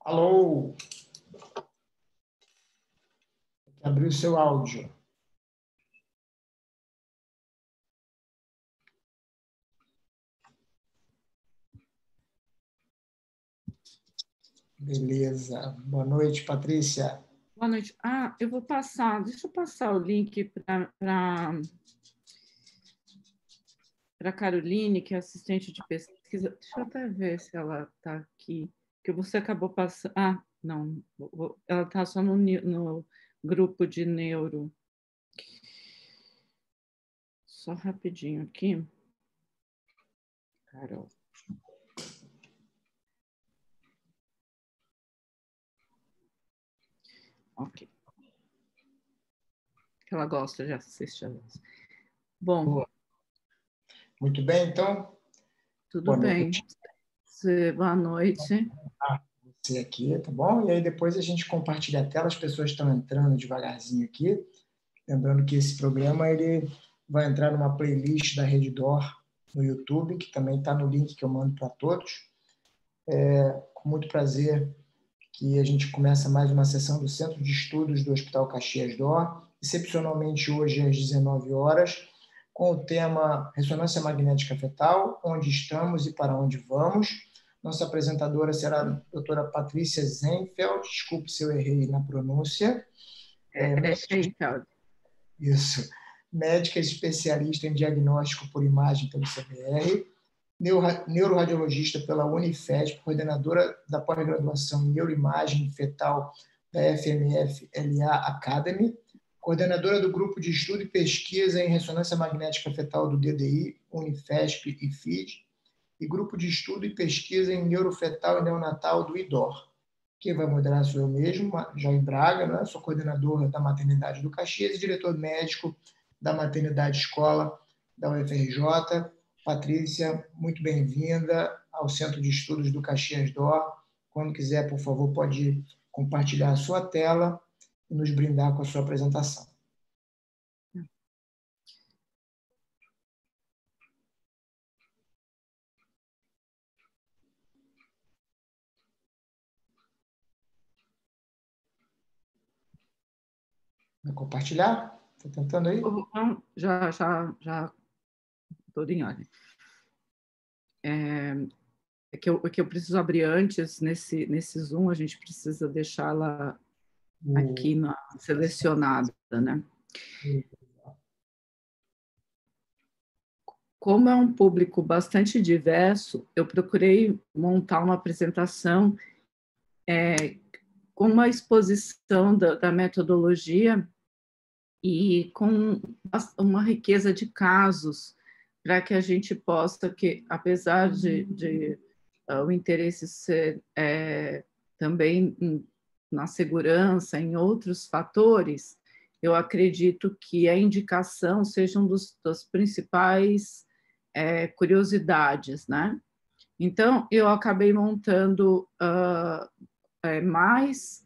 Alô? Abriu o seu áudio. Beleza. Boa noite, Patrícia. Boa noite. Eu vou passar, deixa eu passar o link para Caroline, que é assistente de pesquisa. Deixa eu até ver se ela está aqui, que você acabou passando. Não, ela está só no grupo de neuro. Só rapidinho aqui. Carol. Ok. Ela gosta de assistir a luz. Bom. Boa. Muito bem, então. Tudo boa bem. Noite. Boa noite. Você aqui, tá bom? E aí depois a gente compartilha a tela, as pessoas estão entrando devagarzinho aqui. Lembrando que esse programa ele vai entrar numa playlist da Reddor no YouTube, que também está no link que eu mando para todos. Com muito prazer que a gente começa mais uma sessão do Centro de Estudos do Hospital Caxias d'Or, excepcionalmente hoje às 19 horas, com o tema Ressonância Magnética Fetal, onde estamos e para onde vamos. Nossa apresentadora será a doutora Patrícia Zenfeld, desculpe se eu errei na pronúncia. Zenfeld. Isso. Médica especialista em diagnóstico por imagem pelo CBR, neuroradiologista pela Unifesp, coordenadora da pós-graduação em neuroimagem fetal da FMF-LA Academy, coordenadora do grupo de estudo e pesquisa em ressonância magnética fetal do DDI, Unifesp e FID, e grupo de estudo e pesquisa em neurofetal e neonatal do IDOR. Quem vai moderar sou eu mesmo, Jair Braga, né? Sou coordenador da maternidade do Caxias e diretor médico da maternidade escola da UFRJ. Patrícia, muito bem-vinda ao Centro de Estudos do Caxias d'Or. Quando quiser, por favor, pode compartilhar a sua tela e nos brindar com a sua apresentação. Vai compartilhar? Está tentando aí? Já estou em ordem. Que eu preciso abrir antes, nesse Zoom, a gente precisa deixá-la aqui selecionada, né? Como é um público bastante diverso, eu procurei montar uma apresentação com uma exposição da metodologia e com uma riqueza de casos, para que a gente possa, apesar de o interesse ser também na segurança, em outros fatores, eu acredito que a indicação seja das principais curiosidades, né? Então, eu acabei montando mais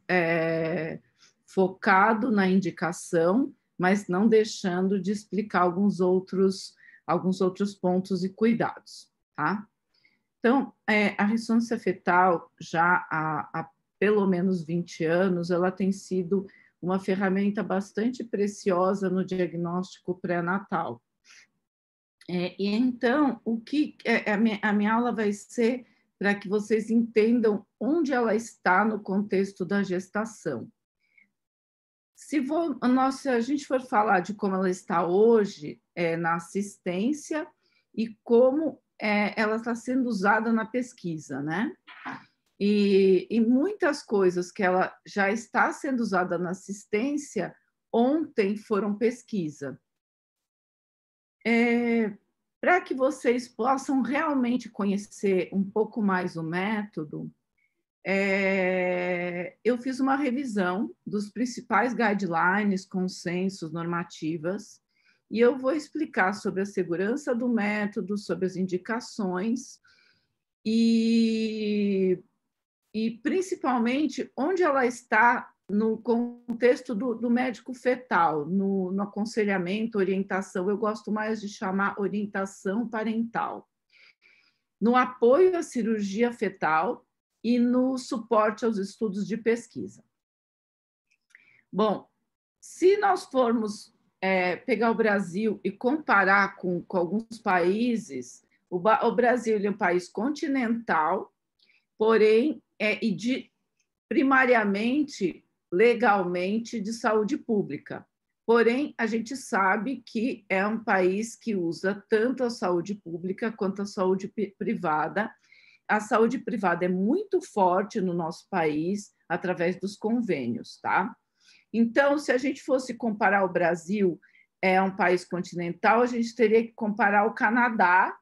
focado na indicação, mas não deixando de explicar alguns outros pontos e cuidados, tá? Então, a ressonância fetal, já há pelo menos 20 anos, ela tem sido uma ferramenta bastante preciosa no diagnóstico pré-natal. E então, a minha aula vai ser para que vocês entendam onde ela está no contexto da gestação. Se a gente for falar de como ela está hoje na assistência e como ela está sendo usada na pesquisa, né? E muitas coisas que ela já está sendo usada na assistência, ontem foram pesquisa. Para que vocês possam realmente conhecer um pouco mais o método, eu fiz uma revisão dos principais guidelines, consensos, normativas, e eu vou explicar sobre a segurança do método, sobre as indicações e principalmente onde ela está no contexto do médico fetal, no aconselhamento, orientação, eu gosto mais de chamar orientação parental. No apoio à cirurgia fetal, e no suporte aos estudos de pesquisa. Bom, se nós formos pegar o Brasil e comparar com alguns países, o Brasil é um país continental, porém, primariamente, legalmente, de saúde pública. Porém, a gente sabe que é um país que usa tanto a saúde pública quanto a saúde privada. A saúde privada é muito forte no nosso país através dos convênios, tá? Então, se a gente fosse comparar o Brasil, um país continental, a gente teria que comparar o Canadá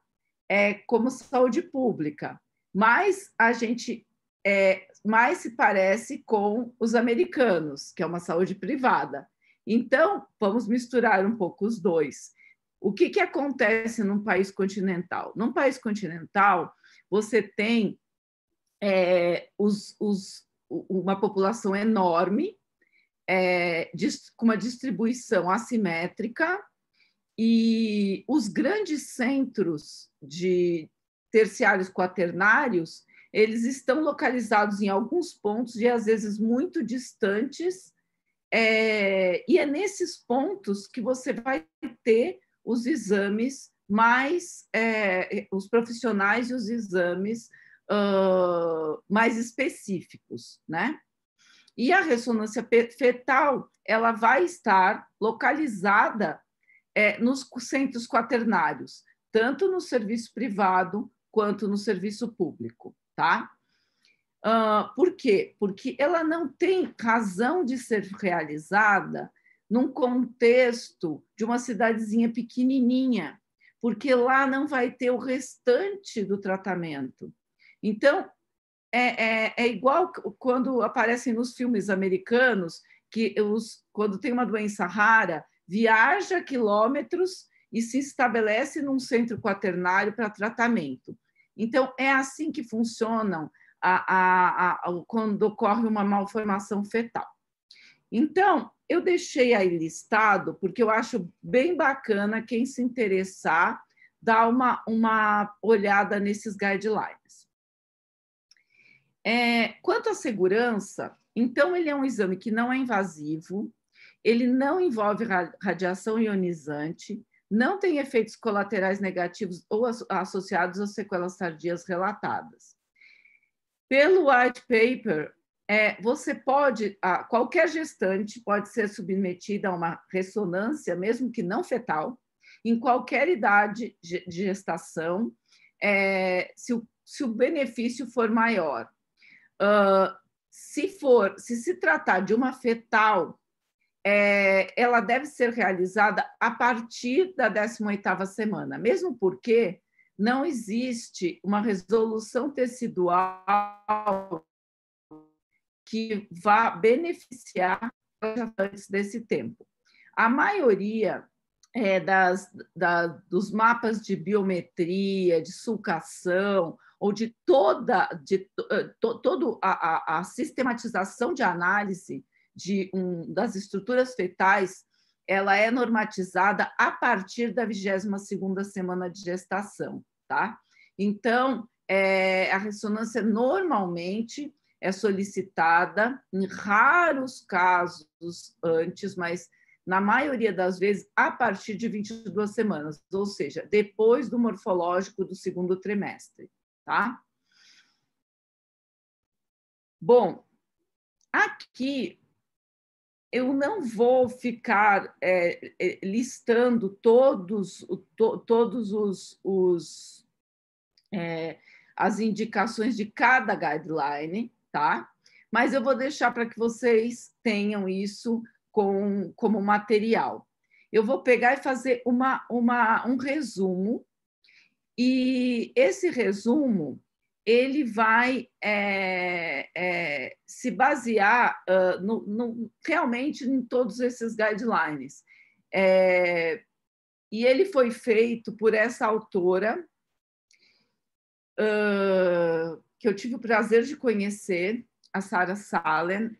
como saúde pública, mas a gente mais se parece com os americanos, que é uma saúde privada. Então, vamos misturar um pouco os dois. O que acontece num país continental? Num país continental, você tem uma população enorme, com uma distribuição assimétrica, e os grandes centros de terciários quaternários, eles estão localizados em alguns pontos e às vezes muito distantes, e é nesses pontos que você vai ter os exames os profissionais e os exames mais específicos, né? E a ressonância fetal, ela vai estar localizada nos centros quaternários, tanto no serviço privado quanto no serviço público, tá? Por quê? Porque ela não tem razão de ser realizada num contexto de uma cidadezinha pequenininha, porque lá não vai ter o restante do tratamento. Então, é igual quando aparecem nos filmes americanos, que quando tem uma doença rara, viaja quilômetros e se estabelece num centro quaternário para tratamento. Então, é assim que funcionam quando ocorre uma malformação fetal. Então, eu deixei aí listado, porque eu acho bem bacana quem se interessar dar uma olhada nesses guidelines. Quanto à segurança, então, ele é um exame que não é invasivo, ele não envolve radiação ionizante, não tem efeitos colaterais negativos ou associados às sequelas tardias relatadas. Pelo white paper, qualquer gestante pode ser submetida a uma ressonância, mesmo que não fetal, em qualquer idade de gestação, se o benefício for maior. Se tratar de uma fetal, ela deve ser realizada a partir da 18ª semana, mesmo porque não existe uma resolução tecidual que vá beneficiar antes desse tempo. A maioria dos mapas de biometria, de sulcação, ou de toda a sistematização de análise das estruturas fetais, ela é normatizada a partir da 22ª semana de gestação, tá? Então, a ressonância normalmente é solicitada, em raros casos antes, mas na maioria das vezes a partir de 22 semanas, ou seja, depois do morfológico do 2º trimestre, tá? Bom, aqui eu não vou ficar listando todos as indicações de cada guideline, tá? Mas eu vou deixar para que vocês tenham isso como material. Eu vou pegar e fazer um resumo, e esse resumo ele vai se basear realmente em todos esses guidelines. E ele foi feito por essa autora, que eu tive o prazer de conhecer, a Sarah Salen,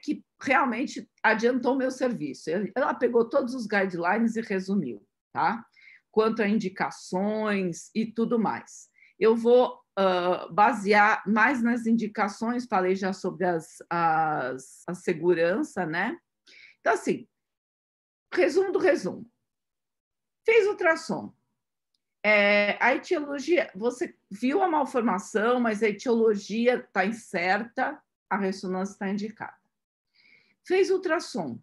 que realmente adiantou meu serviço. Ela pegou todos os guidelines e resumiu, tá? Quanto a indicações e tudo mais. Eu vou basear mais nas indicações, falei já sobre a segurança, né? Então, assim, resumo do resumo. Fez ultrassom. A etiologia, você viu a malformação, mas a etiologia está incerta, a ressonância está indicada. Fez ultrassom.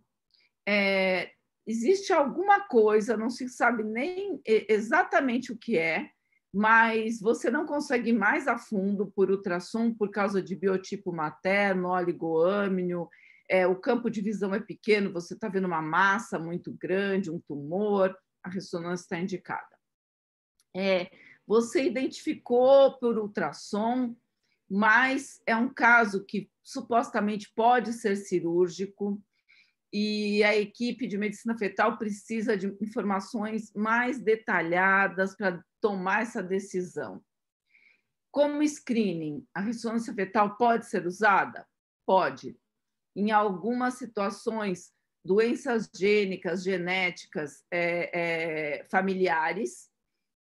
Existe alguma coisa, não se sabe nem exatamente o que é, mas você não consegue ir mais a fundo por ultrassom por causa de biotipo materno, oligoâmino, o campo de visão é pequeno, você está vendo uma massa muito grande, um tumor, a ressonância está indicada. Você identificou por ultrassom, mas é um caso que supostamente pode ser cirúrgico, e a equipe de medicina fetal precisa de informações mais detalhadas para tomar essa decisão. Como screening, a ressonância fetal pode ser usada? Pode. Em algumas situações, doenças gênicas, genéticas, familiares,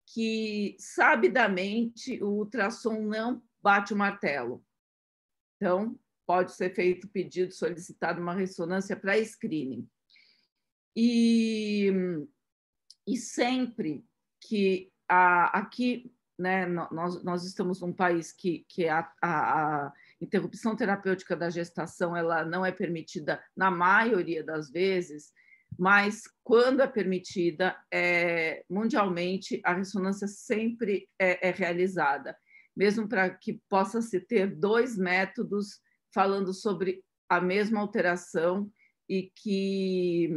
que sabidamente o ultrassom não bate o martelo. Então, pode ser feito pedido, solicitado uma ressonância para screening. E sempre que aqui, né, nós estamos num país que a interrupção terapêutica da gestação ela não é permitida na maioria das vezes, mas quando é permitida, mundialmente, a ressonância sempre é realizada, mesmo para que possa se ter 2 métodos falando sobre a mesma alteração e que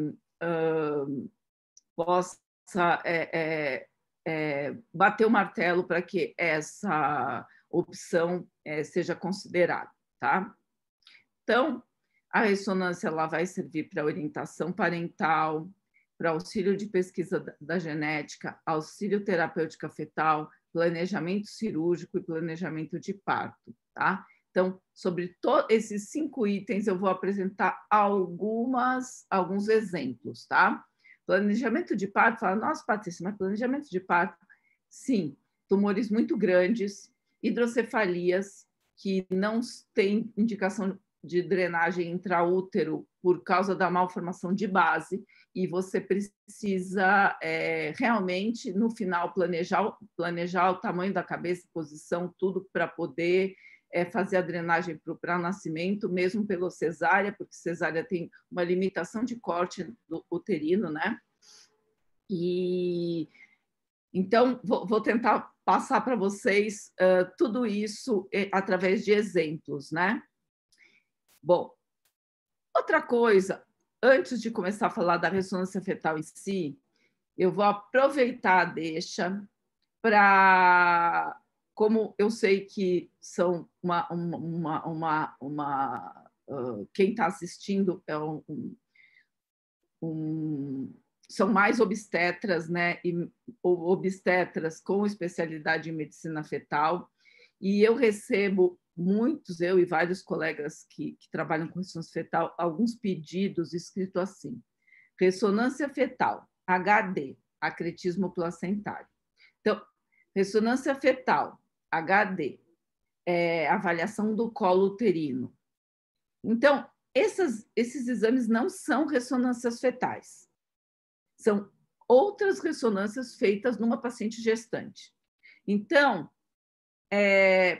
possa bater o martelo para que essa opção seja considerada, tá? Então, a ressonância ela vai servir para orientação parental, para auxílio de pesquisa da genética, auxílio terapêutica fetal, planejamento cirúrgico e planejamento de parto, tá? Então, sobre esses 5 itens, eu vou apresentar alguns exemplos, tá? Planejamento de parto, fala, nossa, Patrícia, mas planejamento de parto, sim, tumores muito grandes, hidrocefalias, que não têm indicação de drenagem intraútero por causa da malformação de base, e você precisa realmente, no final, planejar o tamanho da cabeça, posição, tudo para poder fazer a drenagem para o nascimento, mesmo pelo cesárea, porque cesárea tem uma limitação de corte do uterino, né? E então vou tentar passar para vocês tudo isso através de exemplos, né? Bom, outra coisa, antes de começar a falar da ressonância fetal em si, eu vou aproveitar a deixa para, como eu sei que são quem está assistindo são mais obstetras, né, e obstetras com especialidade em medicina fetal, e eu recebo muitos, eu e vários colegas que trabalham com ressonância fetal, alguns pedidos escritos assim: ressonância fetal, HD, acretismo placentário. Então, ressonância fetal, HD, avaliação do colo uterino. Então, esses exames não são ressonâncias fetais, são outras ressonâncias feitas numa paciente gestante. Então,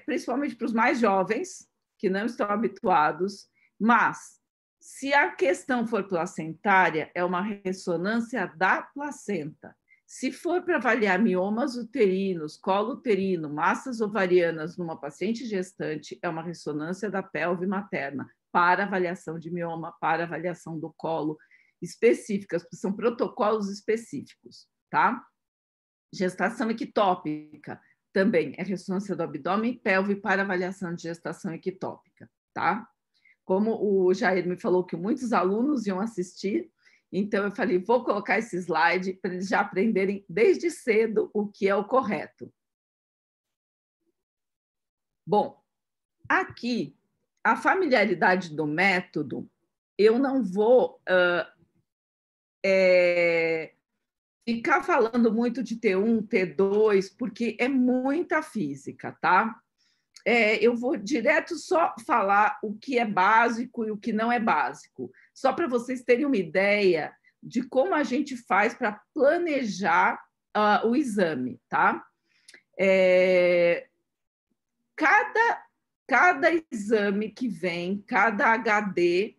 principalmente para os mais jovens, que não estão habituados, mas se a questão for placentária, é uma ressonância da placenta. Se for para avaliar miomas uterinos, colo uterino, massas ovarianas numa paciente gestante, é uma ressonância da pelve materna para avaliação de mioma, para avaliação do colo específicas, porque são protocolos específicos, tá? Gestação ectópica também é ressonância do abdômen e pelve para avaliação de gestação ectópica, tá? Como o Jair me falou que muitos alunos iam assistir, então eu falei, vou colocar esse slide para eles já aprenderem desde cedo o que é o correto. Bom, aqui, a familiaridade do método, eu não vou ficar falando muito de T1, T2, porque é muita física, tá? Eu vou direto só falar o que é básico e o que não é básico, só para vocês terem uma ideia de como a gente faz para planejar o exame, tá? Cada exame que vem, cada HD,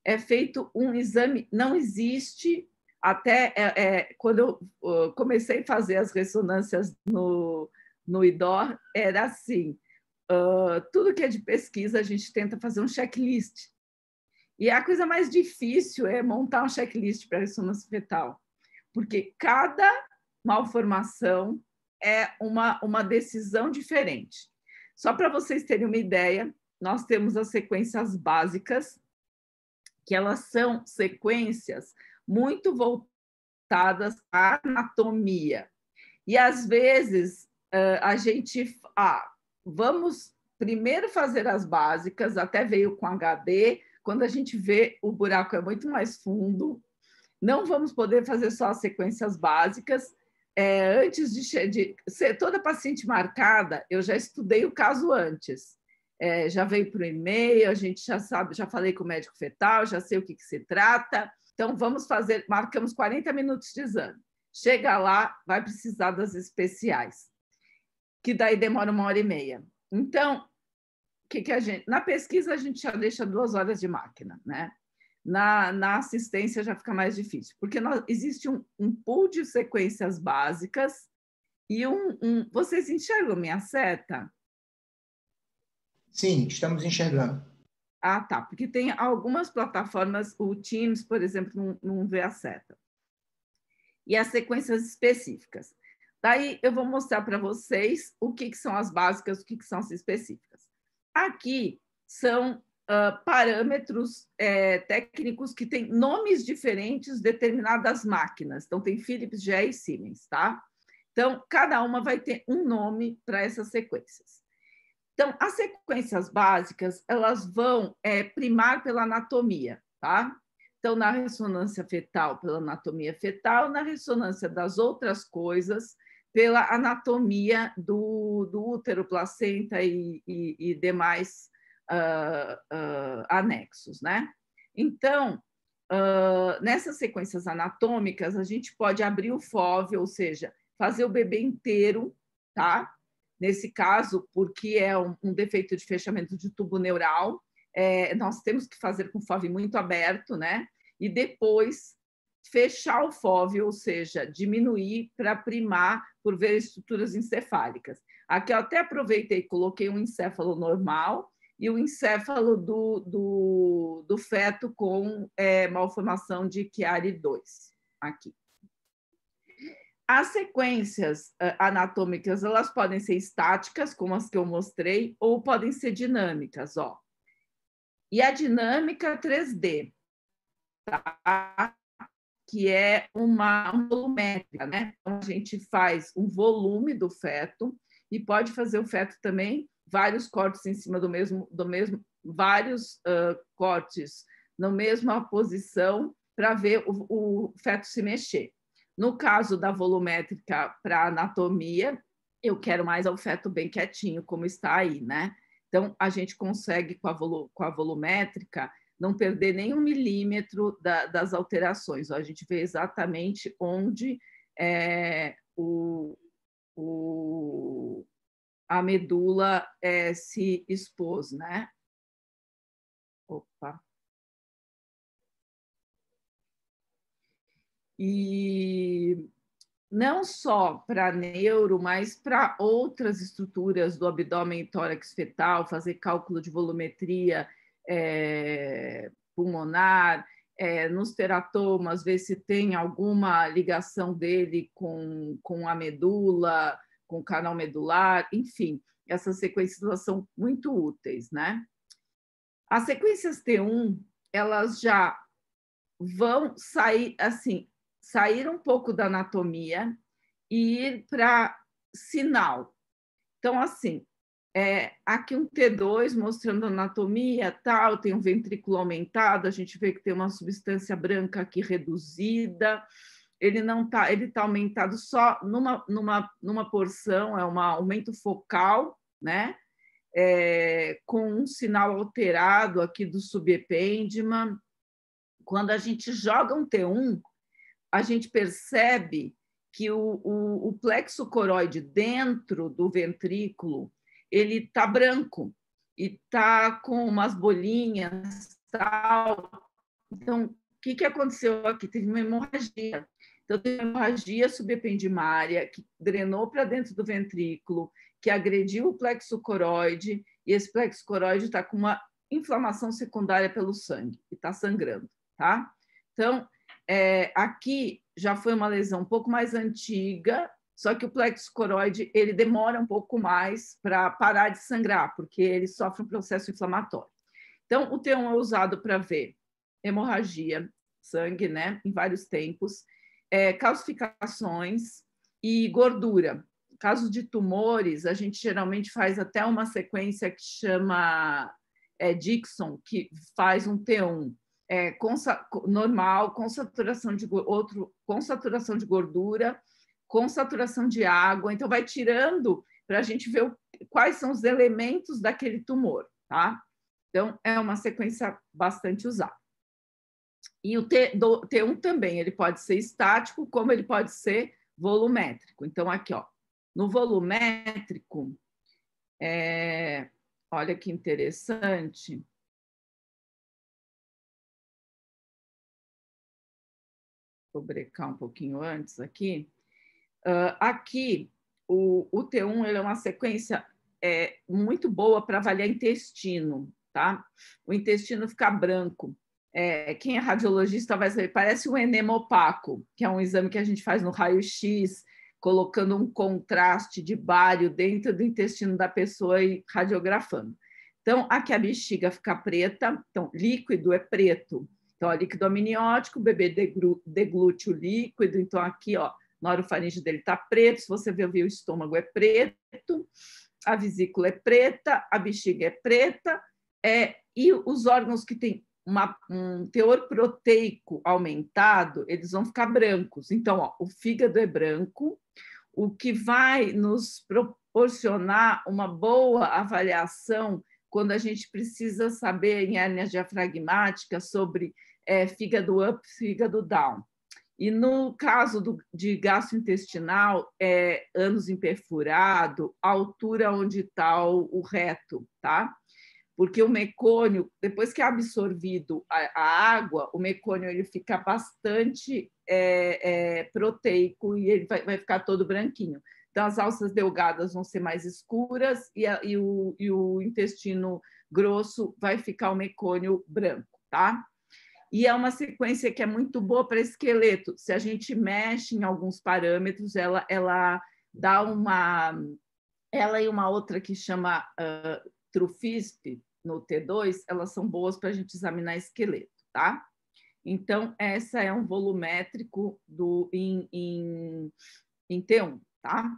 é feito um exame, não existe, até quando eu comecei a fazer as ressonâncias no IDOR, era assim, tudo que é de pesquisa, a gente tenta fazer um checklist. E a coisa mais difícil é montar um checklist para ressonância fetal, porque cada malformação é uma decisão diferente. Só para vocês terem uma ideia, nós temos as sequências básicas, que elas são sequências muito voltadas à anatomia. E, às vezes, a gente... vamos primeiro fazer as básicas, até veio com HD, quando a gente vê o buraco é muito mais fundo, não vamos poder fazer só as sequências básicas. Antes de ser toda paciente marcada, eu já estudei o caso antes. Já veio para o e-mail, a gente já sabe, já falei com o médico fetal, já sei o que se trata. Então, vamos fazer, marcamos 40 minutos de exame. Chega lá, vai precisar das especiais, que daí demora 1h30. Então, que a gente... Na pesquisa, a gente já deixa 2 horas de máquina, né? Na assistência já fica mais difícil, porque existe um pool de sequências básicas e vocês enxergam minha seta? Sim, estamos enxergando. Tá, porque tem algumas plataformas, o Teams, por exemplo, não vê a seta. E as sequências específicas. Daí eu vou mostrar para vocês o que são as básicas, o que são as específicas. Aqui são parâmetros técnicos que têm nomes diferentes de determinadas máquinas. Então, tem Philips, GE e Siemens, tá? Então, cada uma vai ter um nome para essas sequências. Então, as sequências básicas, elas vão primar pela anatomia, tá? Então, na ressonância fetal, pela anatomia fetal, na ressonância das outras coisas, pela anatomia do útero, placenta e demais anexos, né? Então, nessas sequências anatômicas, a gente pode abrir o FOV, ou seja, fazer o bebê inteiro, tá? Nesse caso, porque é um defeito de fechamento de tubo neural, nós temos que fazer com o FOV muito aberto, né? E depois fechar o FOV, ou seja, diminuir para primar por ver estruturas encefálicas. Aqui eu até aproveitei e coloquei um encéfalo normal e o encéfalo do feto com malformação de Chiari 2, aqui. As sequências anatômicas, elas podem ser estáticas, como as que eu mostrei, ou podem ser dinâmicas, ó. E a dinâmica 3D, tá? Que é uma volumétrica, né? Então, a gente faz um volume do feto e pode fazer o feto também, vários cortes em cima do mesmo vários cortes na mesma posição para ver o feto se mexer. No caso da volumétrica para anatomia, eu quero mais o feto bem quietinho, como está aí, né? Então, a gente consegue, com a volumétrica, não perder nem 1 milímetro das alterações. A gente vê exatamente onde a medula se expôs, né? Opa! E não só para neuro, mas para outras estruturas do abdômen e tórax fetal, fazer cálculo de volumetria pulmonar, nos teratomas, ver se tem alguma ligação dele com a medula, com o canal medular, enfim, essas sequências elas são muito úteis, né? As sequências T1, elas já vão sair, assim, sair um pouco da anatomia e ir para sinal. Então, assim, aqui um T2 mostrando anatomia, tal, tem um ventrículo aumentado, a gente vê que tem uma substância branca aqui reduzida, ele não tá, ele está aumentado só numa porção, é um aumento focal, né? Com um sinal alterado aqui do subepêndima. Quando a gente joga um T1, a gente percebe que o plexo coroide dentro do ventrículo ele está branco e está com umas bolinhas, tal. Então, o que aconteceu aqui? Teve uma hemorragia. Então, teve uma hemorragia subependimária que drenou para dentro do ventrículo, que agrediu o plexo coroide, e esse plexo coroide está com uma inflamação secundária pelo sangue, e está sangrando, tá? Então, aqui já foi uma lesão um pouco mais antiga, só que o plexo coroide ele demora um pouco mais para parar de sangrar, porque ele sofre um processo inflamatório. Então, o T1 é usado para ver hemorragia, sangue, né, em vários tempos, calcificações e gordura. Casos de tumores, a gente geralmente faz até uma sequência que chama Dixon, que faz um T1 normal, com saturação de gordura, com saturação de água. Então, vai tirando para a gente ver quais são os elementos daquele tumor, tá? Então, é uma sequência bastante usada. E o T1 também, ele pode ser estático, como ele pode ser volumétrico. Então, aqui, ó, no volumétrico, olha que interessante. Vou brecar um pouquinho antes aqui. Aqui, o T1 ele é uma sequência muito boa para avaliar intestino, tá? O intestino fica branco. Quem é radiologista vai saber, parece um enema opaco, que é um exame que a gente faz no raio-x, colocando um contraste de bário dentro do intestino da pessoa e radiografando. Então, aqui a bexiga fica preta, então, líquido é preto. Então, ó, líquido amniótico, o bebê deglute o líquido, então aqui, ó, na orofaringe dele está preto, se você ver o estômago é preto, a vesícula é preta, a bexiga é preta, e os órgãos que têm um teor proteico aumentado, eles vão ficar brancos. Então, ó, o fígado é branco, o que vai nos proporcionar uma boa avaliação quando a gente precisa saber em hérnia diafragmática sobre fígado up, fígado down. E no caso de gastrointestinal, ânus imperfurado, altura onde está o reto, tá? Porque o mecônio, depois que é absorvido a água, o mecônio ele fica bastante proteico e ele vai ficar todo branquinho. Então, as alças delgadas vão ser mais escuras e o intestino grosso vai ficar o mecônio branco, tá? E é uma sequência que é muito boa para esqueleto. Se a gente mexe em alguns parâmetros, ela dá uma... Ela e uma outra que chama Trufisp, no T2, elas são boas para a gente examinar esqueleto, tá? Então, essa é um volumétrico em T1, tá?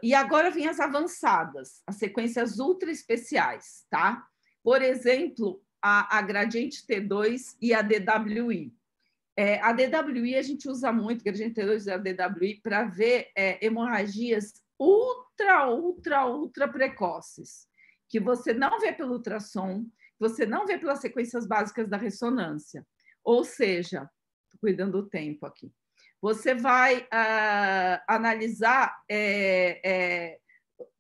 E agora vem as avançadas, as sequências ultra especiais, tá? Por exemplo, a gradiente T2 e a DWI. A DWI a gente usa muito, gradiente T2 e a DWI, para ver hemorragias ultra precoces, que você não vê pelo ultrassom, você não vê pelas sequências básicas da ressonância. Ou seja, estou cuidando do tempo aqui, você vai analisar,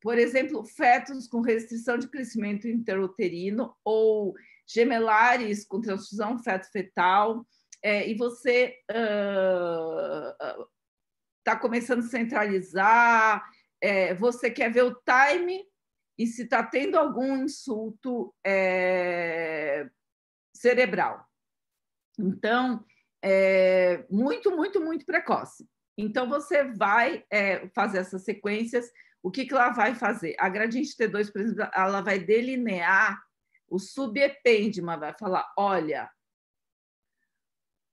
por exemplo, fetos com restrição de crescimento intrauterino ou gemelares com transfusão feto-fetal, e você está começando a centralizar, você quer ver o time e se está tendo algum insulto cerebral. Então, muito precoce. Então, você vai fazer essas sequências. O que ela vai fazer? A gradiente T2, por exemplo, ela vai delinear o subepêndima, vai falar, olha,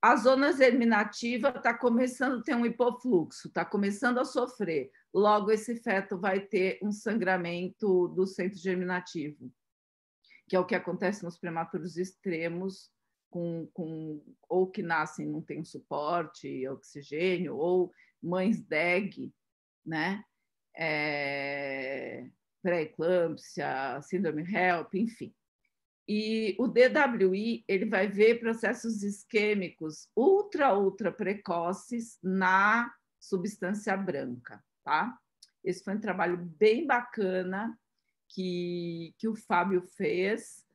a zona germinativa está começando a ter um hipofluxo, está começando a sofrer. Logo, esse feto vai ter um sangramento do centro germinativo, que é o que acontece nos prematuros extremos ou que nascem não têm suporte, oxigênio, ou mães DEG, né? Pré-eclâmpsia, síndrome HELP, enfim. E o DWI ele vai ver processos isquêmicos ultra precoces na substância branca, tá? Esse foi um trabalho bem bacana que o Fábio fez,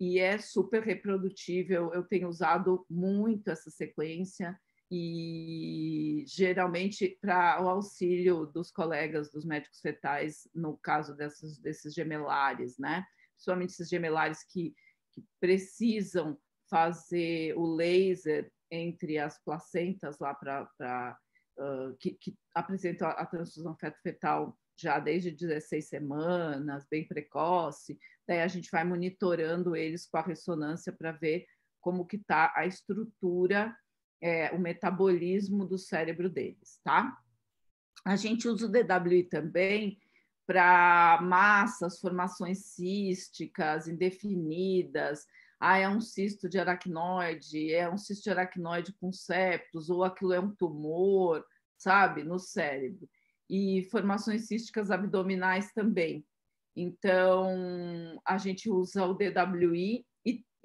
e é super reprodutível. Eu tenho usado muito essa sequência e geralmente para o auxílio dos colegas dos médicos fetais no caso desses gemelares, né? Principalmente esses gemelares que precisam fazer o laser entre as placentas lá que apresentam a transfusão feto-fetal já desde 16 semanas, bem precoce. Daí a gente vai monitorando eles com a ressonância para ver como que está a estrutura, o metabolismo do cérebro deles, tá? A gente usa o DWI também para massas, formações císticas indefinidas. É um cisto de aracnoide, é um cisto de aracnoide com septos, ou aquilo é um tumor, sabe, no cérebro. E formações císticas abdominais também. Então, a gente usa o DWI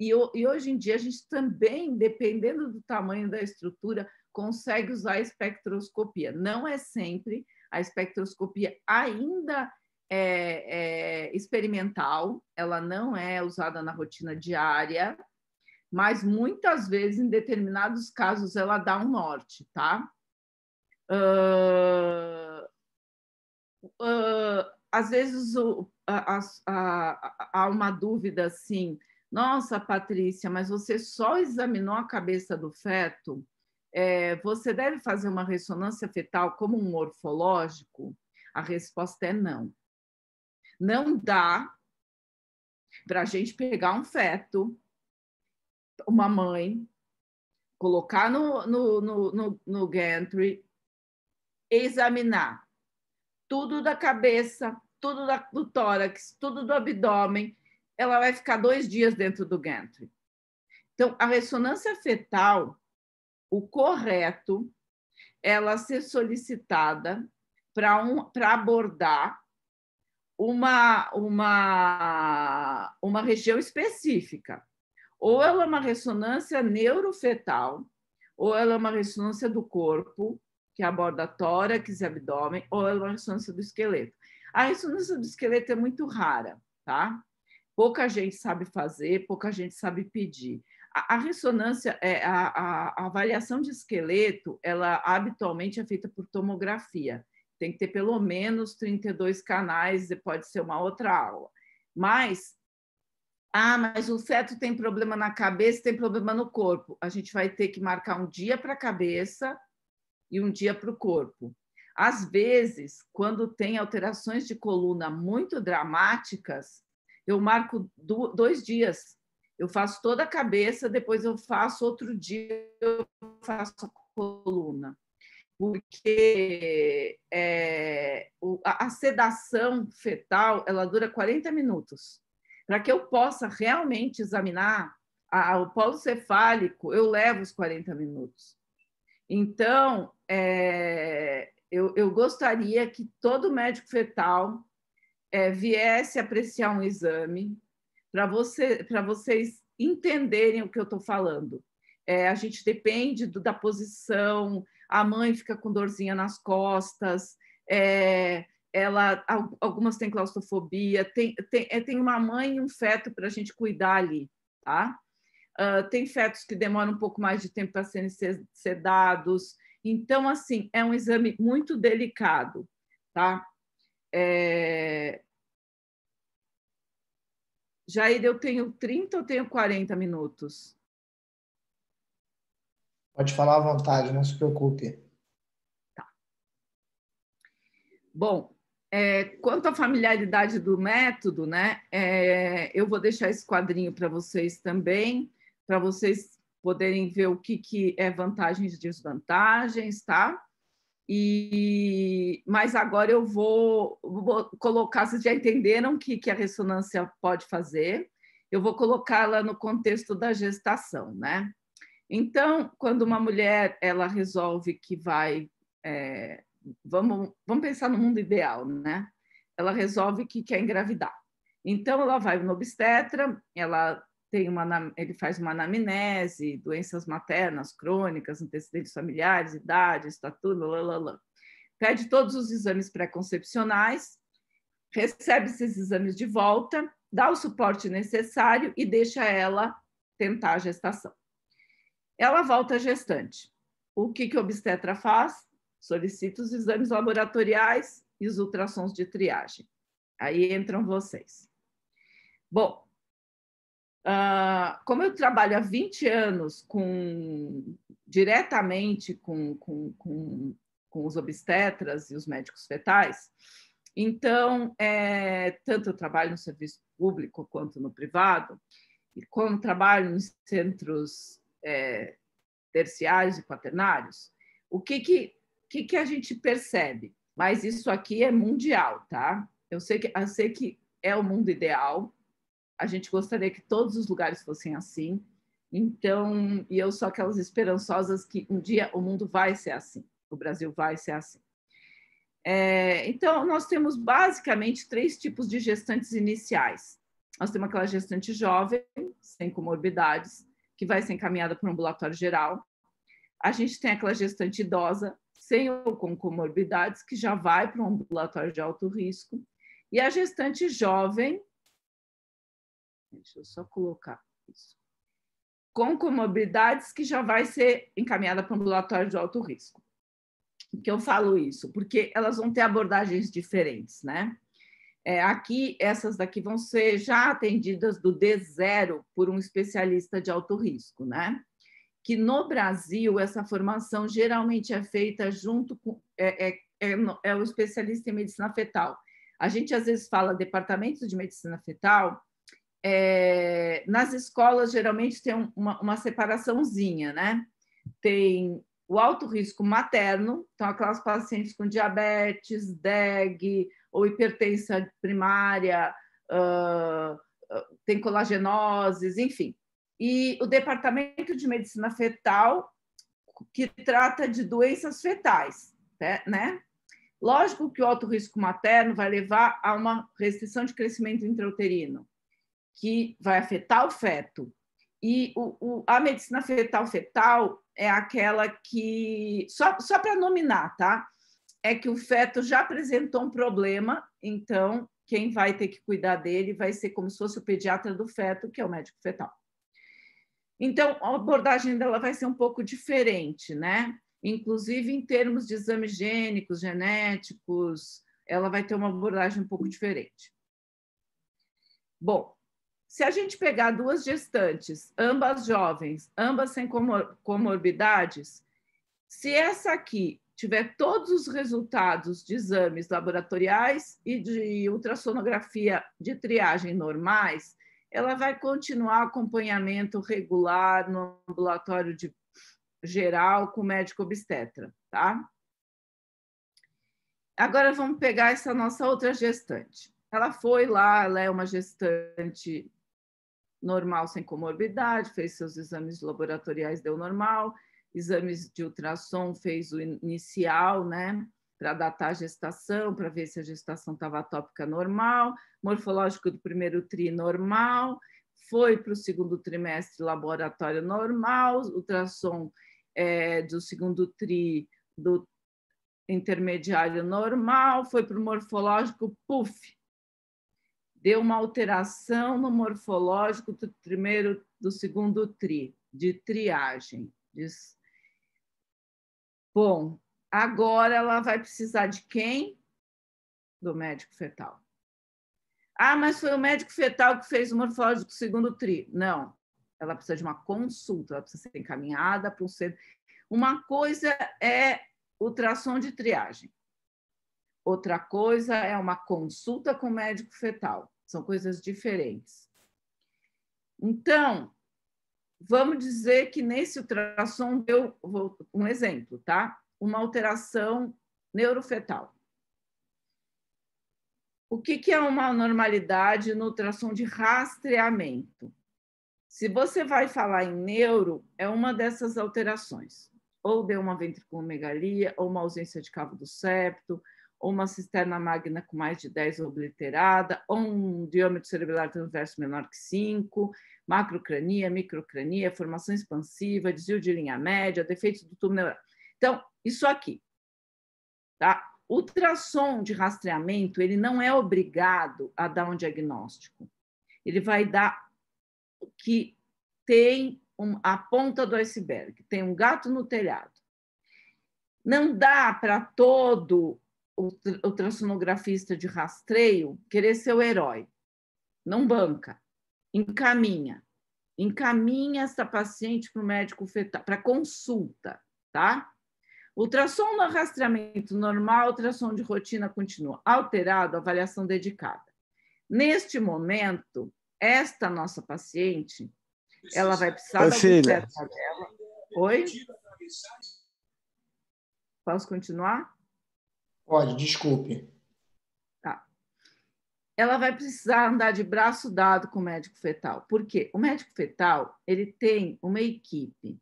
e hoje em dia a gente também, dependendo do tamanho da estrutura, consegue usar a espectroscopia. Não é sempre, a espectroscopia ainda é experimental, ela não é usada na rotina diária, mas muitas vezes, em determinados casos, ela dá um norte, tá? Às vezes há uma dúvida assim, nossa, Patrícia, mas você só examinou a cabeça do feto? Você deve fazer uma ressonância fetal como um morfológico? A resposta é não. Não dá para a gente pegar um feto, uma mãe, colocar no gantry, examinar tudo da cabeça, tudo do tórax, tudo do abdômen. Ela vai ficar 2 dias dentro do gantry. Então, a ressonância fetal, o correto, ela ser solicitada para abordar uma região específica. Ou ela é uma ressonância neurofetal, ou ela é uma ressonância do corpo, que aborda tórax e abdômen, ou ela é uma ressonância do esqueleto. A ressonância do esqueleto é muito rara, tá? Pouca gente sabe fazer, pouca gente sabe pedir. A ressonância, a avaliação de esqueleto, ela habitualmente é feita por tomografia. Tem que ter pelo menos 32 canais, pode ser uma outra aula. Mas o feto tem problema na cabeça, tem problema no corpo. A gente vai ter que marcar um dia para a cabeça e um dia para o corpo. Às vezes, quando tem alterações de coluna muito dramáticas, eu marco 2 dias. Eu faço toda a cabeça, depois eu faço outro dia, eu faço a coluna. Porque a sedação fetal, ela dura 40 minutos. Para que eu possa realmente examinar o polo cefálico, eu levo os 40 minutos. Então, eu gostaria que todo médico fetal viesse apreciar um exame para vocês entenderem o que eu estou falando. A gente depende da posição, a mãe fica com dorzinha nas costas, algumas têm claustrofobia, tem uma mãe e um feto para a gente cuidar ali, tá? Tem fetos que demoram um pouco mais de tempo para serem sedados. Então, assim, é um exame muito delicado, tá? Jair, eu tenho 30 ou tenho 40 minutos? Pode falar à vontade, não se preocupe. Tá. Bom, quanto à familiaridade do método, né, eu vou deixar esse quadrinho para vocês também, para vocês poderem ver o que é vantagens e desvantagens, tá? Mas agora eu vou colocar, vocês já entenderam o que a ressonância pode fazer. eu vou colocá-la no contexto da gestação, né? Então, quando uma mulher ela resolve que vai, vamos pensar no mundo ideal, né? Ela resolve que quer engravidar. Então, ela vai no obstetra, ele faz uma anamnese, doenças maternas, crônicas, antecedentes familiares, idade, estatura, pede todos os exames pré-concepcionais, recebe esses exames de volta, dá o suporte necessário e deixa ela tentar a gestação. Ela volta gestante. O que a obstetra faz? Solicita os exames laboratoriais e os ultrassons de triagem. Aí entram vocês. Bom, como eu trabalho há 20 anos diretamente com os obstetras e os médicos fetais, então, tanto eu trabalho no serviço público quanto no privado, e como trabalho nos centros terciários e quaternários, o que a gente percebe? Mas isso aqui é mundial, tá? Eu sei que é o mundo ideal, a gente gostaria que todos os lugares fossem assim, então, e eu sou aquelas esperançosas que um dia o mundo vai ser assim, o Brasil vai ser assim. Então, nós temos basicamente 3 tipos de gestantes iniciais. Nós temos aquela gestante jovem, sem comorbidades, que vai ser encaminhada para um ambulatório geral. A gente tem aquela gestante idosa, sem ou com comorbidades, que já vai para um ambulatório de alto risco. E a gestante jovem, deixa eu só colocar isso, com comorbidades, que já vai ser encaminhada para um ambulatório de alto risco. Por que eu falo isso? Porque elas vão ter abordagens diferentes, né? Aqui, essas daqui vão ser já atendidas do D0 por um especialista de alto risco, né? Que no Brasil, essa formação geralmente é feita junto com... o especialista em medicina fetal. A gente, às vezes, fala departamento de medicina fetal, nas escolas, geralmente, tem uma separaçãozinha, né? Tem o alto risco materno, então aquelas pacientes com diabetes, DEG ou hipertensão primária, tem colagenoses, enfim. E o departamento de medicina fetal, que trata de doenças fetais, né? Lógico que o alto risco materno vai levar a uma restrição de crescimento intrauterino, que vai afetar o feto. E a medicina fetal é aquela que, só para nominar, tá? É que o feto já apresentou um problema, então quem vai ter que cuidar dele vai ser como se fosse o pediatra do feto, que é o médico fetal. Então, a abordagem dela vai ser um pouco diferente, né? Inclusive em termos de exames gênicos, genéticos, ela vai ter uma abordagem um pouco diferente. Bom, se a gente pegar 2 gestantes, ambas jovens, ambas sem comorbidades, se essa aqui tiver todos os resultados de exames laboratoriais e de ultrassonografia de triagem normais, ela vai continuar acompanhamento regular no ambulatório geral com o médico obstetra, tá? Agora vamos pegar essa nossa outra gestante. Ela foi lá, ela é uma gestante normal, sem comorbidade, fez seus exames laboratoriais, deu normal, exames de ultrassom, fez o inicial, né, para datar a gestação, para ver se a gestação estava atópica normal, morfológico do primeiro tri normal, foi para o segundo trimestre laboratório normal, ultrassom do segundo tri do intermediário normal, foi para o morfológico, puf, deu uma alteração no morfológico do segundo tri, de triagem. Bom, agora ela vai precisar de quem? Do médico fetal. Ah, mas foi o médico fetal que fez o morfológico do segundo tri. Não, ela precisa de uma consulta, ela precisa ser encaminhada para um centro. Uma coisa é ultrassom de triagem. Outra coisa é uma consulta com o médico fetal. São coisas diferentes. Então, vamos dizer que nesse ultrassom deu um exemplo, tá? Uma alteração neurofetal. O que é uma anormalidade no ultrassom de rastreamento? Se você vai falar em neuro, é uma dessas alterações. Ou deu uma ventriculomegalia, ou uma ausência de cavo do septo, ou uma cisterna magna com mais de 10 obliterada, ou um diâmetro cerebral transverso menor que 5, macrocrania, microcrania, formação expansiva, desvio de linha média, defeitos do tubo neural. Então, isso aqui. Tá? O ultrassom de rastreamento, ele não é obrigado a dar um diagnóstico. Ele vai dar que tem a ponta do iceberg, tem um gato no telhado. Não dá para todo ultrassonografista de rastreio querer ser o herói. Não banca. Encaminha essa paciente para o médico fetal, para consulta, tá? Ultrassom no rastreamento normal, ultrassom de rotina continua. Alterado, avaliação dedicada. Neste momento, esta nossa paciente, ela vai precisar da obstetra dela. Oi? Posso continuar? Pode, desculpe. Tá. Ela vai precisar andar de braço dado com o médico fetal. Por quê? O médico fetal, ele tem uma equipe.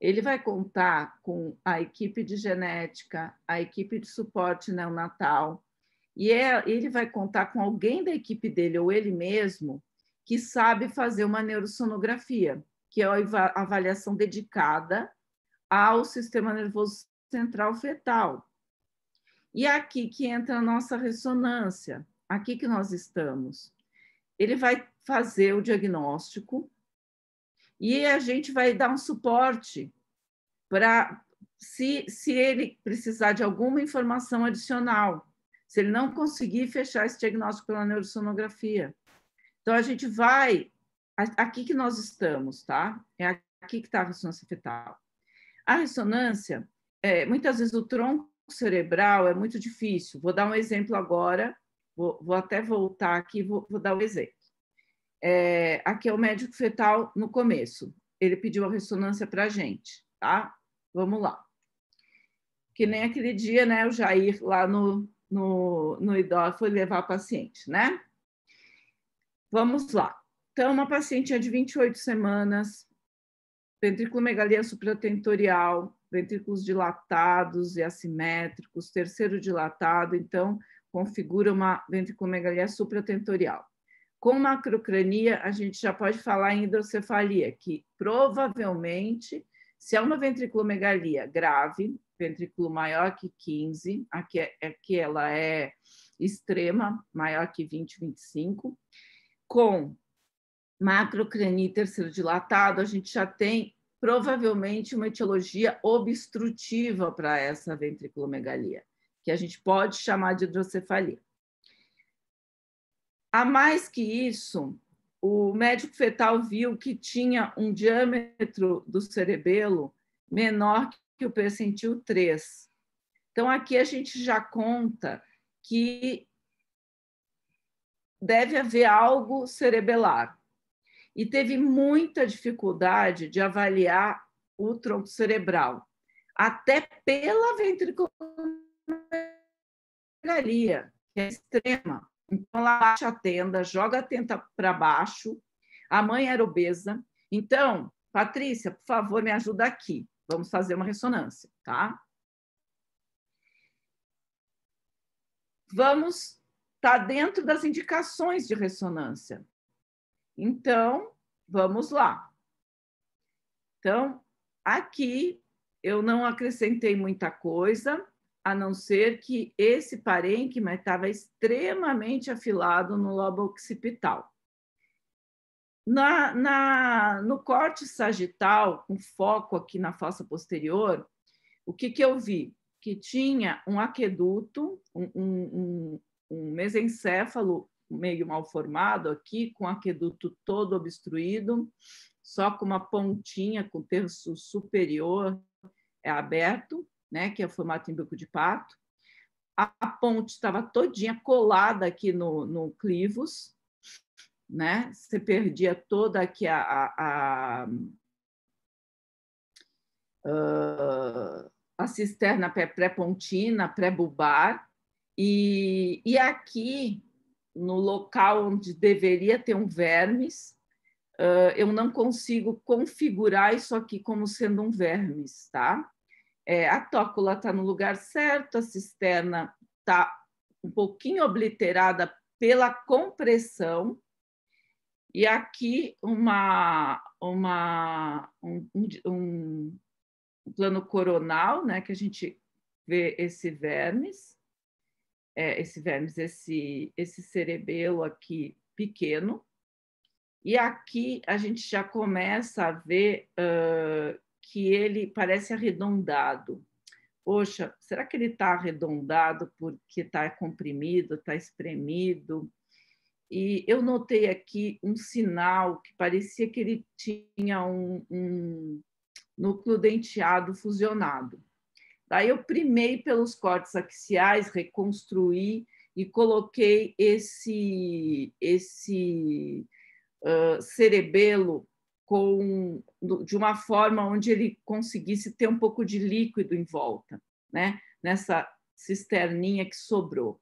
Ele vai contar com a equipe de genética, a equipe de suporte neonatal, e ele vai contar com alguém da equipe dele ou ele mesmo que sabe fazer uma neurosonografia, que é a avaliação dedicada ao sistema nervoso central fetal. E é aqui que entra a nossa ressonância, aqui que nós estamos. Ele vai fazer o diagnóstico e a gente vai dar um suporte para, se ele precisar de alguma informação adicional, se ele não conseguir fechar esse diagnóstico pela neurosonografia. Então, a gente vai... Aqui que nós estamos, tá? É aqui que está a ressonância fetal. A ressonância, muitas vezes o tronco cerebral é muito difícil. Vou dar um exemplo agora, vou até voltar aqui, vou dar um exemplo. Aqui é o médico fetal no começo. Ele pediu a ressonância para a gente, tá? Vamos lá. Que nem aquele dia, né? O Jair lá no IDO foi levar a paciente, né? Vamos lá. Então, uma paciente de 28 semanas, ventriculomegalia supratentorial, ventrículos dilatados e assimétricos, terceiro dilatado, então, configura uma ventriculomegalia supratentorial. Com macrocrania, a gente já pode falar em hidrocefalia, que provavelmente, se é uma ventriculomegalia grave, ventrículo maior que 15, aqui ela é extrema, maior que 20, 25, com macrocrania e terceiro dilatado, a gente já tem provavelmente uma etiologia obstrutiva para essa ventriculomegalia, que a gente pode chamar de hidrocefalia. A mais que isso, o médico fetal viu que tinha um diâmetro do cerebelo menor que o percentil 3. Então, aqui a gente já conta que deve haver algo cerebelar. E teve muita dificuldade de avaliar o tronco cerebral, até pela ventriculomegalia, que é extrema. Então, ela baixa a tenda, joga a tenda para baixo, a mãe era obesa. Então, Patrícia, por favor, me ajuda aqui. Vamos fazer uma ressonância, tá? Vamos estar dentro das indicações de ressonância. Então, vamos lá. Então, aqui eu não acrescentei muita coisa, a não ser que esse parênquima estava extremamente afilado no lobo occipital. No corte sagital, com foco aqui na fossa posterior, o que eu vi? Que tinha um aqueduto, um mesencéfalo meio mal formado aqui, com o aqueduto todo obstruído, só com uma pontinha, com o terço superior aberto, né, que é o formato em bico de pato. A ponte estava todinha colada aqui no clivus, né? Você perdia toda aqui a cisterna pré-pontina, pré-bulbar, E aqui, no local onde deveria ter um vermes, eu não consigo configurar isso aqui como sendo um vermes, tá? A tócula está no lugar certo, a cisterna está um pouquinho obliterada pela compressão, e aqui um plano coronal, né, que a gente vê esse vermes, esse cerebelo aqui pequeno, e aqui a gente já começa a ver que ele parece arredondado. Poxa, será que ele está arredondado porque está comprimido, está espremido? E eu notei aqui um sinal que parecia que ele tinha um núcleo denteado fusionado. Daí eu primei pelos cortes axiais, reconstruí e coloquei esse cerebelo de uma forma onde ele conseguisse ter um pouco de líquido em volta, né? Nessa cisterninha que sobrou.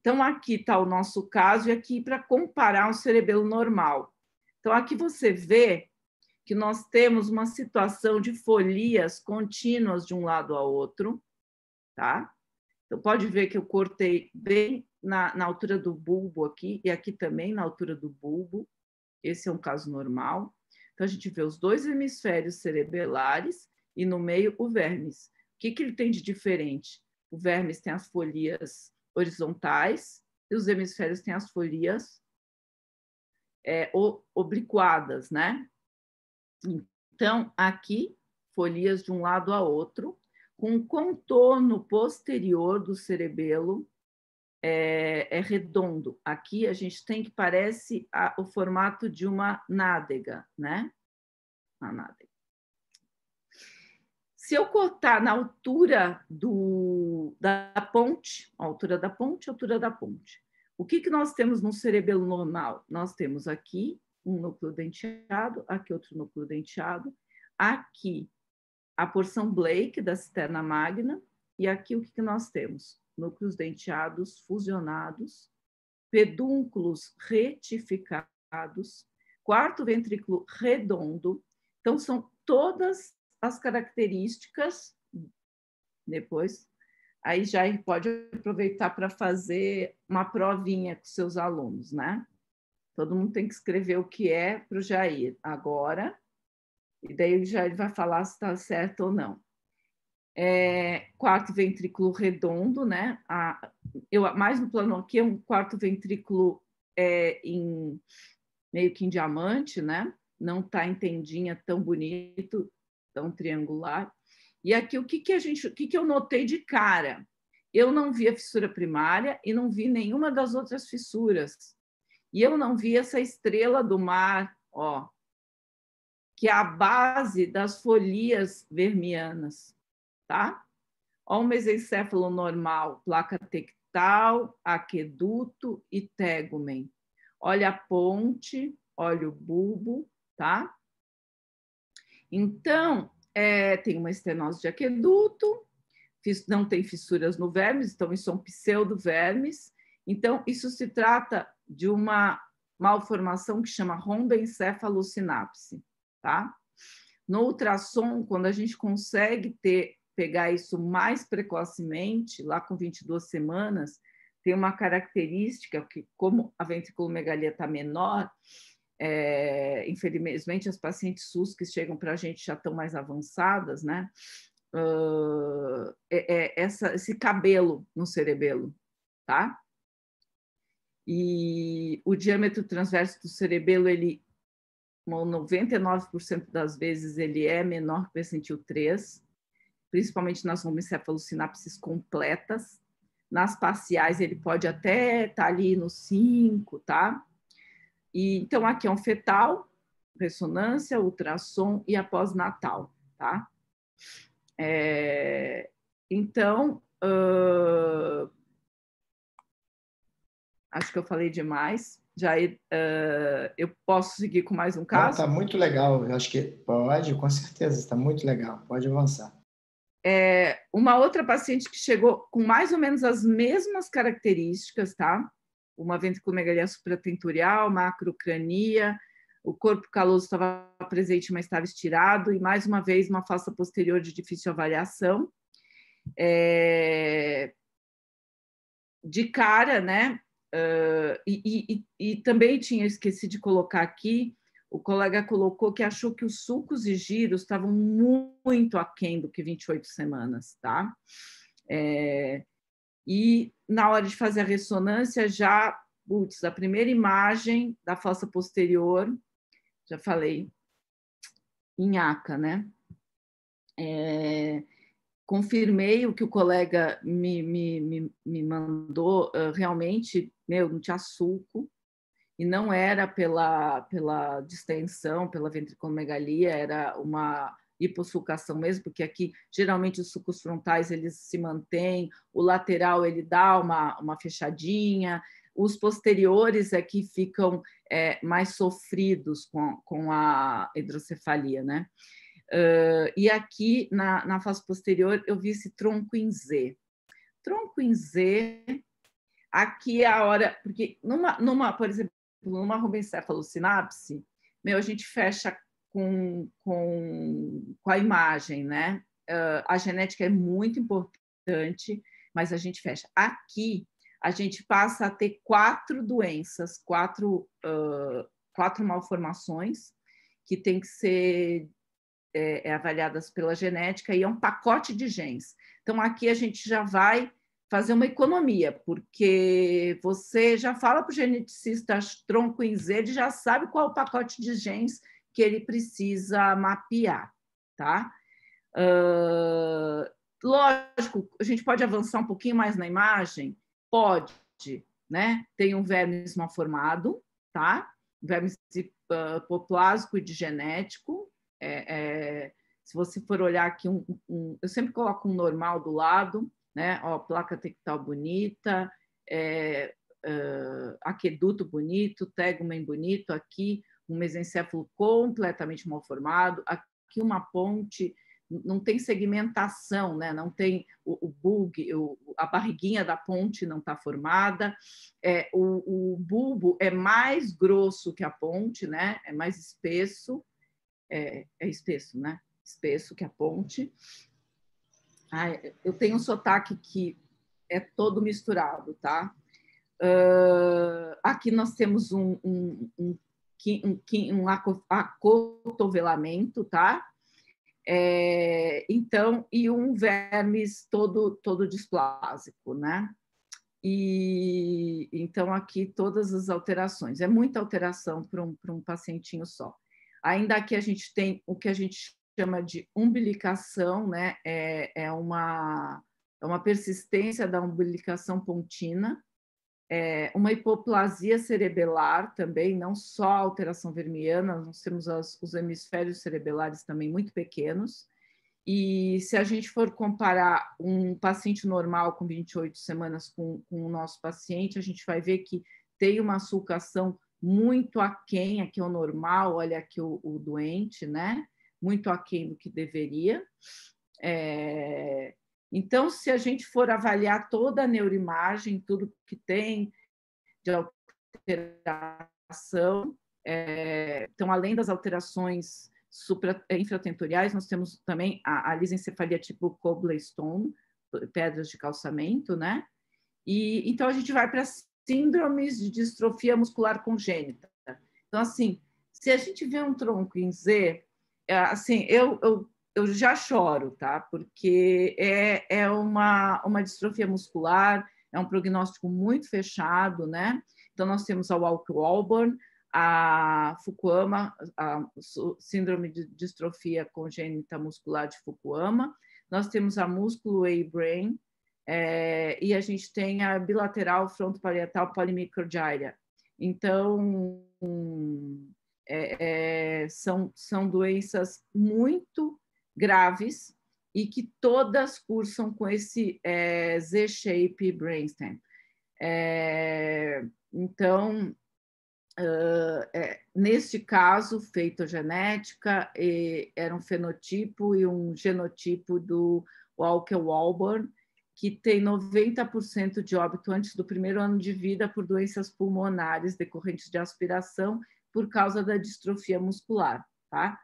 Então, aqui está o nosso caso, e aqui para comparar um cerebelo normal. Então, aqui você vê que nós temos uma situação de folias contínuas de um lado ao outro, tá? Então, pode ver que eu cortei bem na altura do bulbo aqui, e aqui também na altura do bulbo. Esse é um caso normal. Então, a gente vê os dois hemisférios cerebelares e no meio o vermes. O que ele tem de diferente? O vermes tem as folias horizontais e os hemisférios têm as folias obliquadas, né? Então, aqui, folias de um lado a outro, com um contorno posterior do cerebelo redondo. Aqui a gente tem que parece o formato de uma nádega, né? Uma nádega. Se eu cortar na altura da ponte, altura da ponte, o que nós temos no cerebelo normal? Nós temos aqui um núcleo denteado, aqui outro núcleo denteado, aqui a porção Blake da cisterna magna, e aqui o que nós temos? Núcleos denteados fusionados, pedúnculos retificados, quarto ventrículo redondo. Então, são todas as características. Depois, aí já pode aproveitar para fazer uma provinha com seus alunos, né? Todo mundo tem que escrever o que é para o Jair agora, e daí o Jair vai falar se está certo ou não. Quarto ventrículo redondo, né? Mais no plano aqui é um quarto ventrículo meio que em diamante, né? Não está em tendinha tão bonito, tão triangular. E aqui o que eu notei de cara? Eu não vi a fissura primária e não vi nenhuma das outras fissuras. E eu não vi essa estrela do mar, ó, que é a base das folias vermianas, tá? Ó, um mesencéfalo normal, placa tectal, aqueduto e tegumen. Olha a ponte, olha o bulbo, tá? Então, tem uma estenose de aqueduto, não tem fissuras no vermes, então isso é um pseudovermes. Então, isso se trata de uma malformação que chama rombencefalosinapse, tá? No ultrassom, quando a gente consegue pegar isso mais precocemente, lá com 22 semanas, tem uma característica que, como a ventriculomegalia está menor, infelizmente as pacientes SUS que chegam para a gente já estão mais avançadas, né? Esse cabelo no cerebelo, tá? E o diâmetro transverso do cerebelo, 99% das vezes, ele é menor que o percentil 3, principalmente nas rombencefalosinapses completas. Nas parciais, ele pode até estar ali no 5, tá? Então, aqui é um fetal, ressonância, ultrassom e a pós-natal, tá? Então, acho que eu falei demais. Já eu posso seguir com mais um caso? Está muito legal. Eu acho que pode, com certeza. Está muito legal. Pode avançar. Uma outra paciente que chegou com mais ou menos as mesmas características, tá? Uma ventriculomegalia supratentorial, macrocrania, o corpo caloso estava presente, mas estava estirado, e mais uma vez uma fossa posterior de difícil avaliação. De cara, né? E também tinha esquecido de colocar aqui, o colega colocou que achou que os sulcos e giros estavam muito aquém do que 28 semanas, tá? E na hora de fazer a ressonância, já, putz, a primeira imagem da fossa posterior, já falei, nhaca, né? Confirmei o que o colega me mandou, realmente, não tinha sulco, e não era pela distensão, pela ventriculomegalia, era uma hipossulcação mesmo, porque aqui, geralmente, os sulcos frontais, eles se mantêm, o lateral, ele dá uma fechadinha, os posteriores é que ficam mais sofridos com a hidrocefalia, né? E aqui, na face posterior, eu vi esse tronco em Z. Tronco em Z, aqui é a hora... Porque, por exemplo, numa rubencefalosinapse, a gente fecha com a imagem, né? A genética é muito importante, mas a gente fecha. Aqui, a gente passa a ter 4 doenças, 4 malformações, que tem que ser avaliadas pela genética, e é um pacote de genes. Então, aqui a gente já vai fazer uma economia, porque você já fala para o geneticista tronco em Z, ele já sabe qual é o pacote de genes que ele precisa mapear, tá? Lógico, a gente pode avançar um pouquinho mais na imagem? Pode, né? Tem um vermes mal formado, tá? Vermes hipoplásico e de genético. Se você for olhar aqui, eu sempre coloco um normal do lado, né? Ó, placa tectal bonita, aqueduto bonito, tegumen bonito, aqui um mesencéfalo completamente mal formado, aqui uma ponte, não tem segmentação, né? Não tem o bulbo, a barriguinha da ponte não está formada, o bulbo é mais grosso que a ponte, né? É mais espesso, espesso, né? Espesso que a ponte. Eu tenho um sotaque que é todo misturado, tá? Aqui nós temos um acotovelamento, tá? Então, e um vermes todo displásico, né? E então aqui todas as alterações. É muita alteração para um pacientinho só. Ainda aqui a gente tem o que a gente chama de umbilicação, né? É uma persistência da umbilicação pontina, uma hipoplasia cerebelar também, não só a alteração vermiana, nós temos os hemisférios cerebelares também muito pequenos. E se a gente for comparar um paciente normal com 28 semanas com o nosso paciente, a gente vai ver que tem uma sulcação muito aquém, aqui é o normal, olha aqui o doente, né? Muito aquém do que deveria. Então, se a gente for avaliar toda a neuroimagem, tudo que tem de alteração, então, além das alterações infratentoriais, nós temos também a lisencefalia tipo Cobley-Stone, pedras de calçamento, né? E então a gente vai para síndromes de distrofia muscular congênita. Então, assim, se a gente vê um tronco em Z, assim, eu já choro, tá? Porque é uma distrofia muscular, é um prognóstico muito fechado, né? Então, nós temos a Walker-Walborn, a Fukuyama, a síndrome de distrofia congênita muscular de Fukuyama, nós temos a músculo A-brain, e a gente tem a bilateral frontoparietal polymicrogyria. Então, são doenças muito graves e que todas cursam com esse Z-shape brainstem. Então, neste caso, feito a genética, era um fenotipo e um genotipo do Walker-Walburn, que tem 90% de óbito antes do primeiro ano de vida por doenças pulmonares decorrentes de aspiração por causa da distrofia muscular, tá?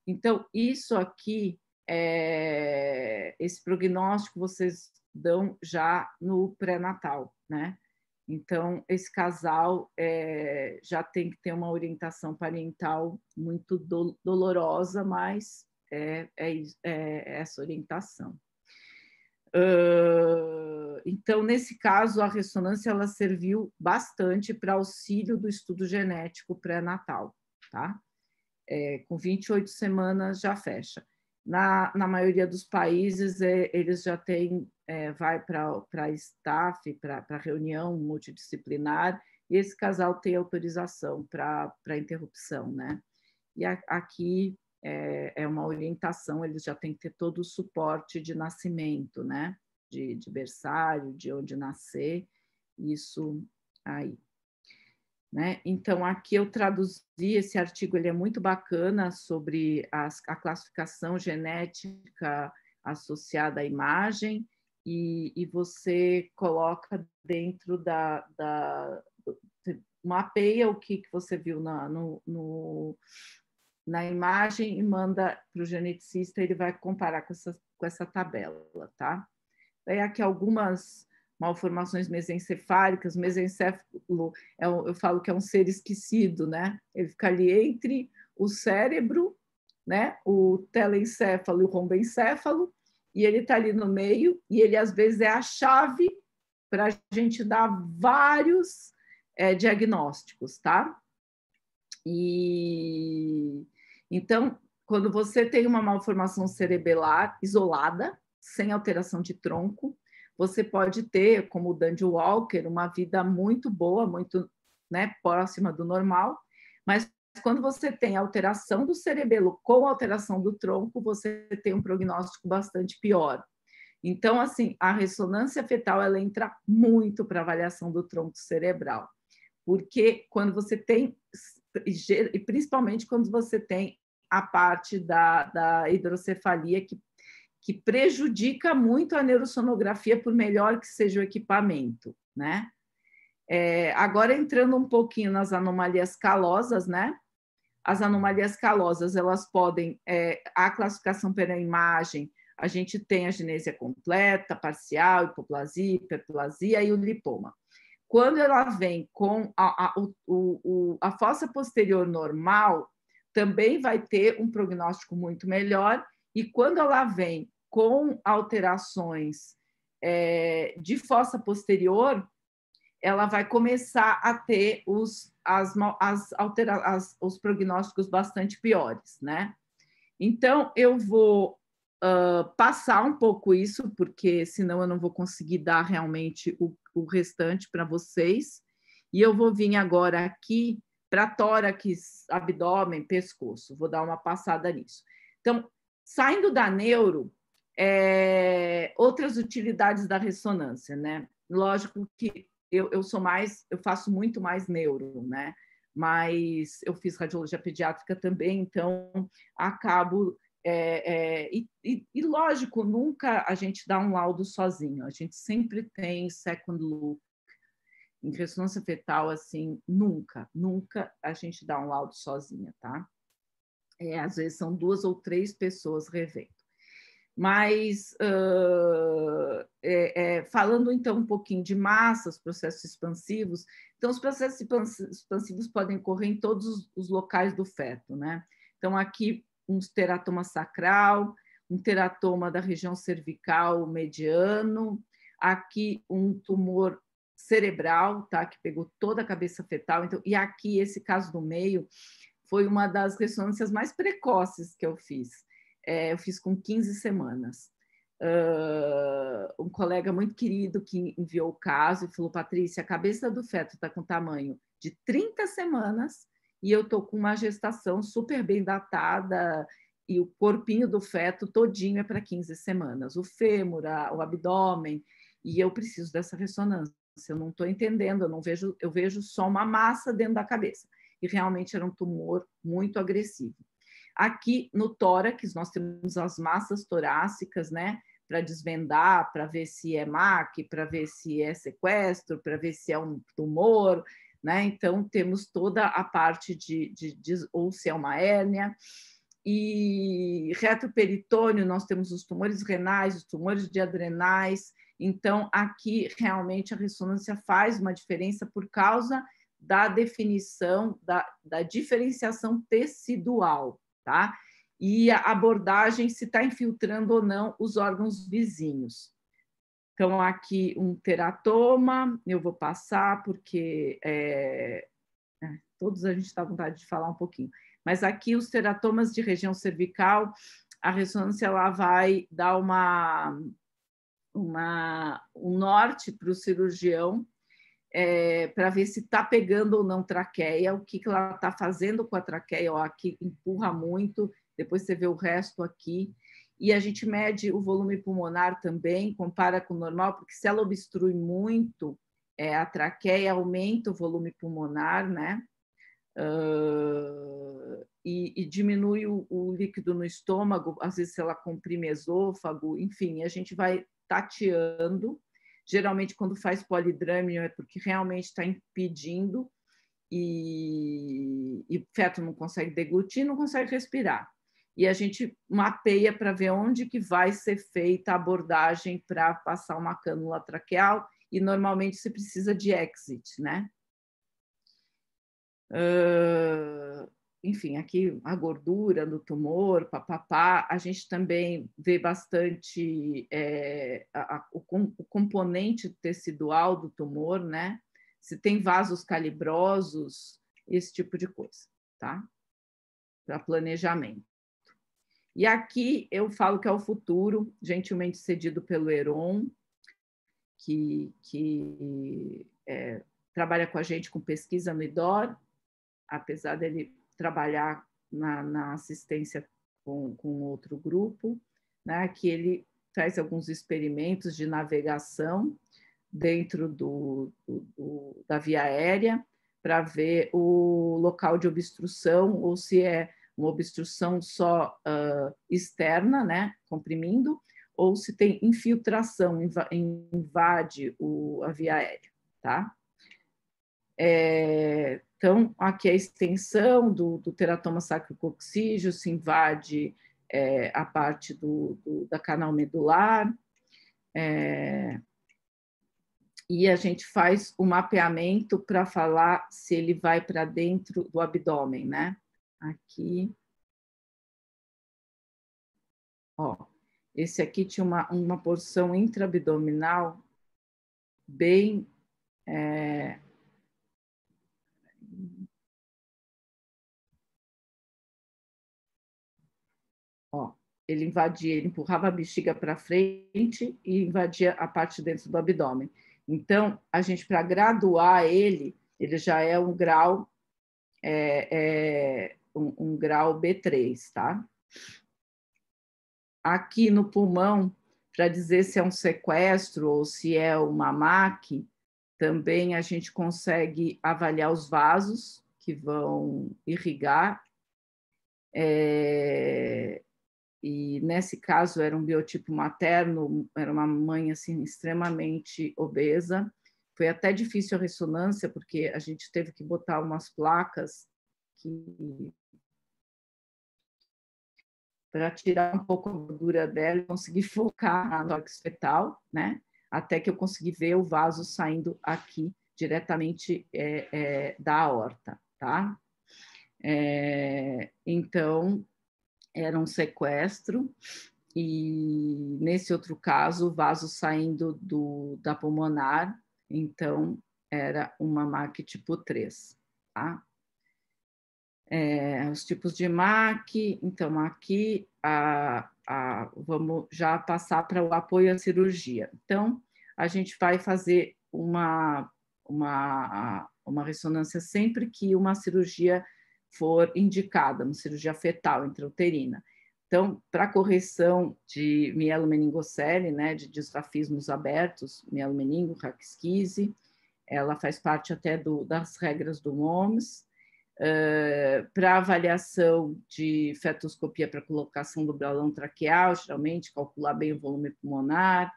Então, isso aqui, esse prognóstico vocês dão já no pré-natal, né? Então, esse casal já tem que ter uma orientação parental muito dolorosa, mas é essa orientação. Então, nesse caso, a ressonância ela serviu bastante para auxílio do estudo genético pré-natal, tá? Com 28 semanas já fecha. Na maioria dos países, eles já têm, vai para staff, para reunião multidisciplinar, e esse casal tem autorização para interrupção, né? E aqui é uma orientação, eles já têm que ter todo o suporte de nascimento, né? De berçário, de onde nascer, isso aí. Né? Então, aqui eu traduzi esse artigo, ele é muito bacana sobre a classificação genética associada à imagem, e você coloca dentro mapeia o que você viu na imagem e manda para o geneticista, ele vai comparar com essa tabela, tá? Daí aqui algumas malformações mesencefálicas. Mesencéfalo, eu falo que é um ser esquecido, né? Ele fica ali entre o cérebro, né? O telencéfalo e o rombencéfalo, e ele está ali no meio, e ele às vezes é a chave para a gente dar vários diagnósticos, tá? E então, quando você tem uma malformação cerebelar isolada, sem alteração de tronco, você pode ter, como o Dandy Walker, uma vida muito boa, muito, né, próxima do normal, mas quando você tem alteração do cerebelo com alteração do tronco, você tem um prognóstico bastante pior. Então, assim, a ressonância fetal ela entra muito para a avaliação do tronco cerebral, porque quando você tem, e principalmente quando você tem a parte da hidrocefalia que prejudica muito a neurosonografia, por melhor que seja o equipamento, né? Agora, entrando um pouquinho nas anomalias calosas, né? As anomalias calosas, elas podem, a classificação pela imagem, a gente tem a genésia completa, parcial, hipoplasia, hiperplasia e o lipoma. Quando ela vem com a fossa posterior normal, também vai ter um prognóstico muito melhor, e quando ela vem com alterações de fossa posterior, ela vai começar a ter os prognósticos bastante piores, né? Então, eu vou passar um pouco isso, porque senão eu não vou conseguir dar realmente o restante para vocês. E eu vou vir agora aqui para tórax, abdômen, pescoço. Vou dar uma passada nisso. Então, saindo da neuro, outras utilidades da ressonância, né? Lógico que eu faço muito mais neuro, né? Mas eu fiz radiologia pediátrica também, então acabo. E lógico, nunca a gente dá um laudo sozinho, a gente sempre tem second look. Em ressonância fetal, assim, nunca a gente dá um laudo sozinha, tá? Às vezes são 2 ou 3 pessoas revendo. Mas, falando então um pouquinho de massas, processos expansivos, então os processos expansivos podem ocorrer em todos os locais do feto, né? Então, aqui, um teratoma sacral, um teratoma da região cervical mediano, aqui um tumor cerebral, tá? Que pegou toda a cabeça fetal. Então, e aqui, esse caso do meio, foi uma das ressonâncias mais precoces que eu fiz. Eu fiz com 15 semanas. Um colega muito querido que enviou o caso e falou: Patrícia, a cabeça do feto está com tamanho de 30 semanas e eu estou com uma gestação super bem datada e o corpinho do feto todinho é para 15 semanas. O fêmur, o abdômen, e eu preciso dessa ressonância. Eu não estou entendendo, eu vejo só uma massa dentro da cabeça. E realmente era um tumor muito agressivo. Aqui no tórax, nós temos as massas torácicas, né? para desvendar, para ver se é MAC, para ver se é sequestro, para ver se é um tumor, né? Então, temos toda a parte ou se é uma hérnia. E retroperitônio, nós temos os tumores renais, os tumores de adrenais. Então, aqui, realmente, a ressonância faz uma diferença por causa da definição, da diferenciação tecidual, tá? E a abordagem se está infiltrando ou não os órgãos vizinhos. Então, aqui um teratoma, eu vou passar porque todos a gente está com vontade de falar um pouquinho. Mas aqui os teratomas de região cervical, a ressonância ela vai dar um norte para o cirurgião para ver se está pegando ou não traqueia, o que ela está fazendo com a traqueia, ó, aqui empurra muito, depois você vê o resto aqui. E a gente mede o volume pulmonar também, compara com o normal, porque se ela obstrui muito a traqueia, aumenta o volume pulmonar, né? E diminui o líquido no estômago, às vezes se ela comprime esôfago, enfim, a gente vai tateando. Geralmente, quando faz polidrâmio, é porque realmente está impedindo e o feto não consegue deglutir, não consegue respirar. E a gente mapeia para ver onde que vai ser feita a abordagem para passar uma cânula traqueal e, normalmente, se precisa de exit, né? Enfim, aqui a gordura do tumor, papapá, a gente também vê bastante o componente tecidual do tumor, né? Se tem vasos calibrosos, esse tipo de coisa, tá? Para planejamento. E aqui eu falo que é o futuro, gentilmente cedido pelo Heron, que trabalha com a gente com pesquisa no IDOR, apesar dele trabalhar na assistência com outro grupo, né, que ele faz alguns experimentos de navegação dentro da via aérea para ver o local de obstrução, ou se é uma obstrução só externa, né, comprimindo, ou se tem infiltração, invade a via aérea, tá? Então, aqui é a extensão do teratoma sacrococcígeo, se invade a parte da canal medular, e a gente faz o mapeamento para falar se ele vai para dentro do abdômen, né? Aqui. Ó, esse aqui tinha uma porção intraabdominal bem... Ó, ele invadia, ele empurrava a bexiga para frente e invadia a parte dentro do abdômen. Então, a gente, para graduar ele já é um grau, um grau B3, tá? Aqui no pulmão, para dizer se é um sequestro ou se é uma MAC, também a gente consegue avaliar os vasos que vão irrigar. E nesse caso era um biotipo materno, era uma mãe assim extremamente obesa. Foi até difícil a ressonância porque a gente teve que botar umas placas para tirar um pouco a gordura dela e conseguir focar na tórax fetal, né? Até que eu consegui ver o vaso saindo aqui diretamente da aorta, tá? Então era um sequestro, e nesse outro caso, o vaso saindo da pulmonar, então era uma MAC tipo 3. Tá? Os tipos de MAC, então aqui vamos já passar para o apoio à cirurgia. Então, a gente vai fazer uma ressonância sempre que uma cirurgia for indicada, uma cirurgia fetal intrauterina. Então, para correção de mielomeningocele, né, de disrafismos abertos, mielomeningo, raquisquise, ela faz parte até das regras do MOMS. para avaliação de fetoscopia para colocação do balão traqueal, geralmente calcular bem o volume pulmonar,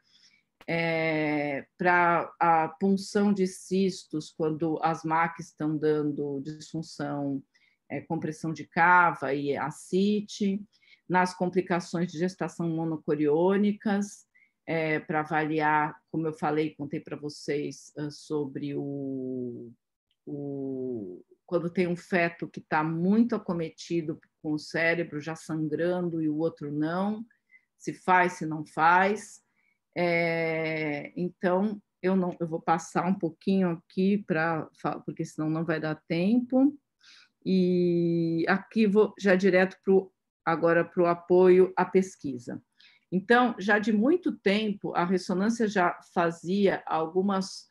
para a punção de cistos, quando as MAC estão dando disfunção, compressão de cava e ascite, nas complicações de gestação monocoriônicas, para avaliar, como eu falei, contei para vocês sobre quando tem um feto que está muito acometido com o cérebro já sangrando e o outro não, se faz, se não faz. Então, eu vou passar um pouquinho aqui, porque senão não vai dar tempo. E aqui vou já direto agora para o apoio à pesquisa. Então, já de muito tempo, a ressonância já fazia algumas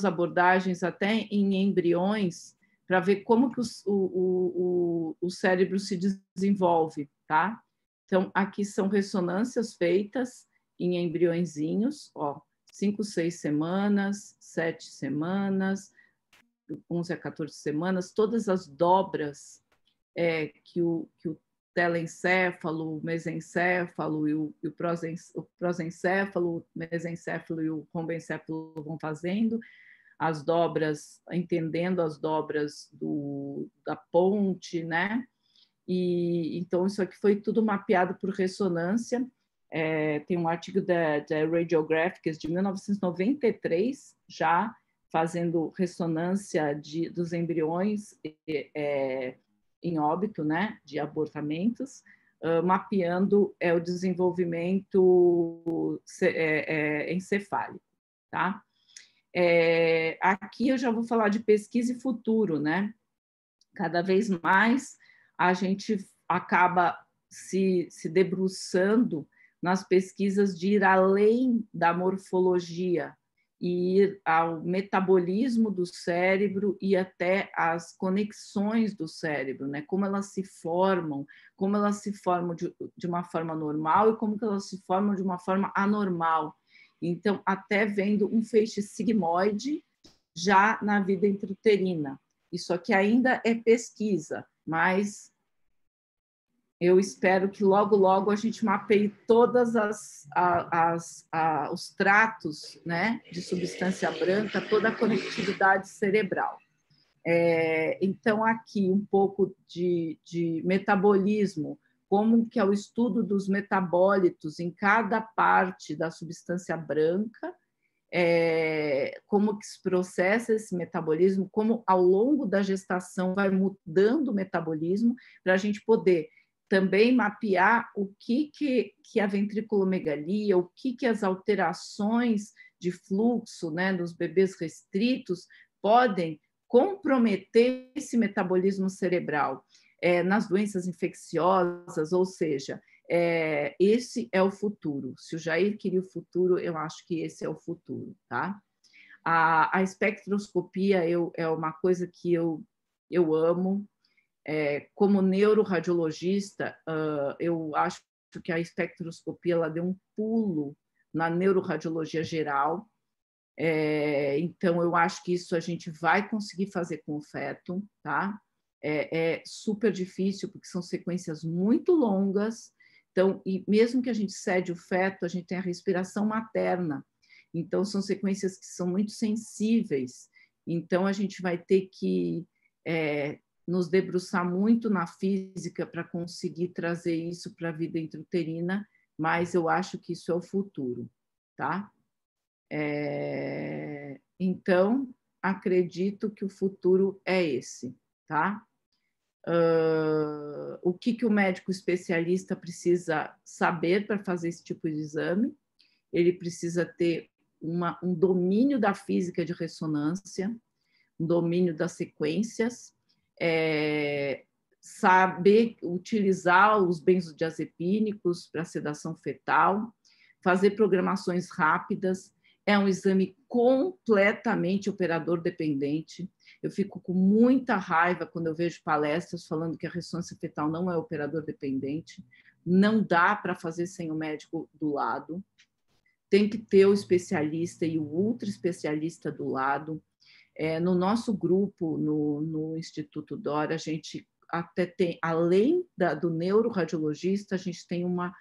abordagens até em embriões para ver como que o cérebro se desenvolve, tá? Então, aqui são ressonâncias feitas em embriõezinhos, 5, 6 semanas, 7 semanas, 11 a 14 semanas, todas as dobras que o telencéfalo, o mesencéfalo e o prosencéfalo, o mesencéfalo e o rombencéfalo vão fazendo, as dobras, entendendo as dobras da ponte, né? E então isso aqui foi tudo mapeado por ressonância. Tem um artigo da Radiographics de 1993, já fazendo ressonância dos embriões em óbito, né, de abortamentos, mapeando o desenvolvimento encefálico, tá? Aqui eu já vou falar de pesquisa e futuro, né? Cada vez mais a gente acaba se debruçando nas pesquisas de ir além da morfologia e ir ao metabolismo do cérebro e até as conexões do cérebro, né? Como elas se formam de uma forma normal e como que elas se formam de uma forma anormal. Então, até vendo um feixe sigmoide já na vida intrauterina. Isso aqui ainda é pesquisa, mas eu espero que logo, logo a gente mapeie todas os tratos, né, de substância branca, toda a conectividade cerebral. Então, aqui um pouco de metabolismo, como que é o estudo dos metabólitos em cada parte da substância branca, como que se processa esse metabolismo, como ao longo da gestação vai mudando o metabolismo, para a gente poder também mapear o que a ventriculomegalia, o que as alterações de fluxo, né, dos bebês restritos podem comprometer esse metabolismo cerebral nas doenças infecciosas, ou seja, esse é o futuro. Se o Jair queria o futuro, eu acho que esse é o futuro, tá? A espectroscopia é uma coisa que eu amo. Como neuroradiologista, eu acho que a espectroscopia ela deu um pulo na neuroradiologia geral. Então, eu acho que isso a gente vai conseguir fazer com o feto, tá? É super difícil, porque são sequências muito longas. Então, e mesmo que a gente cede o feto, a gente tem a respiração materna. Então, são sequências que são muito sensíveis. Então, a gente vai ter que nos debruçar muito na física para conseguir trazer isso para a vida intrauterina, mas eu acho que isso é o futuro, tá? Então, acredito que o futuro é esse, tá? O que o médico especialista precisa saber para fazer esse tipo de exame? Ele precisa ter um domínio da física de ressonância, um domínio das sequências, saber utilizar os benzodiazepínicos para sedação fetal, fazer programações rápidas. É um exame completamente operador dependente. Eu fico com muita raiva quando eu vejo palestras falando que a ressonância fetal não é operador dependente. Não dá para fazer sem o médico do lado. Tem que ter o especialista e o ultra especialista do lado. No nosso grupo, no Instituto Dora, a gente até tem, além do neuroradiologista, a gente tem uma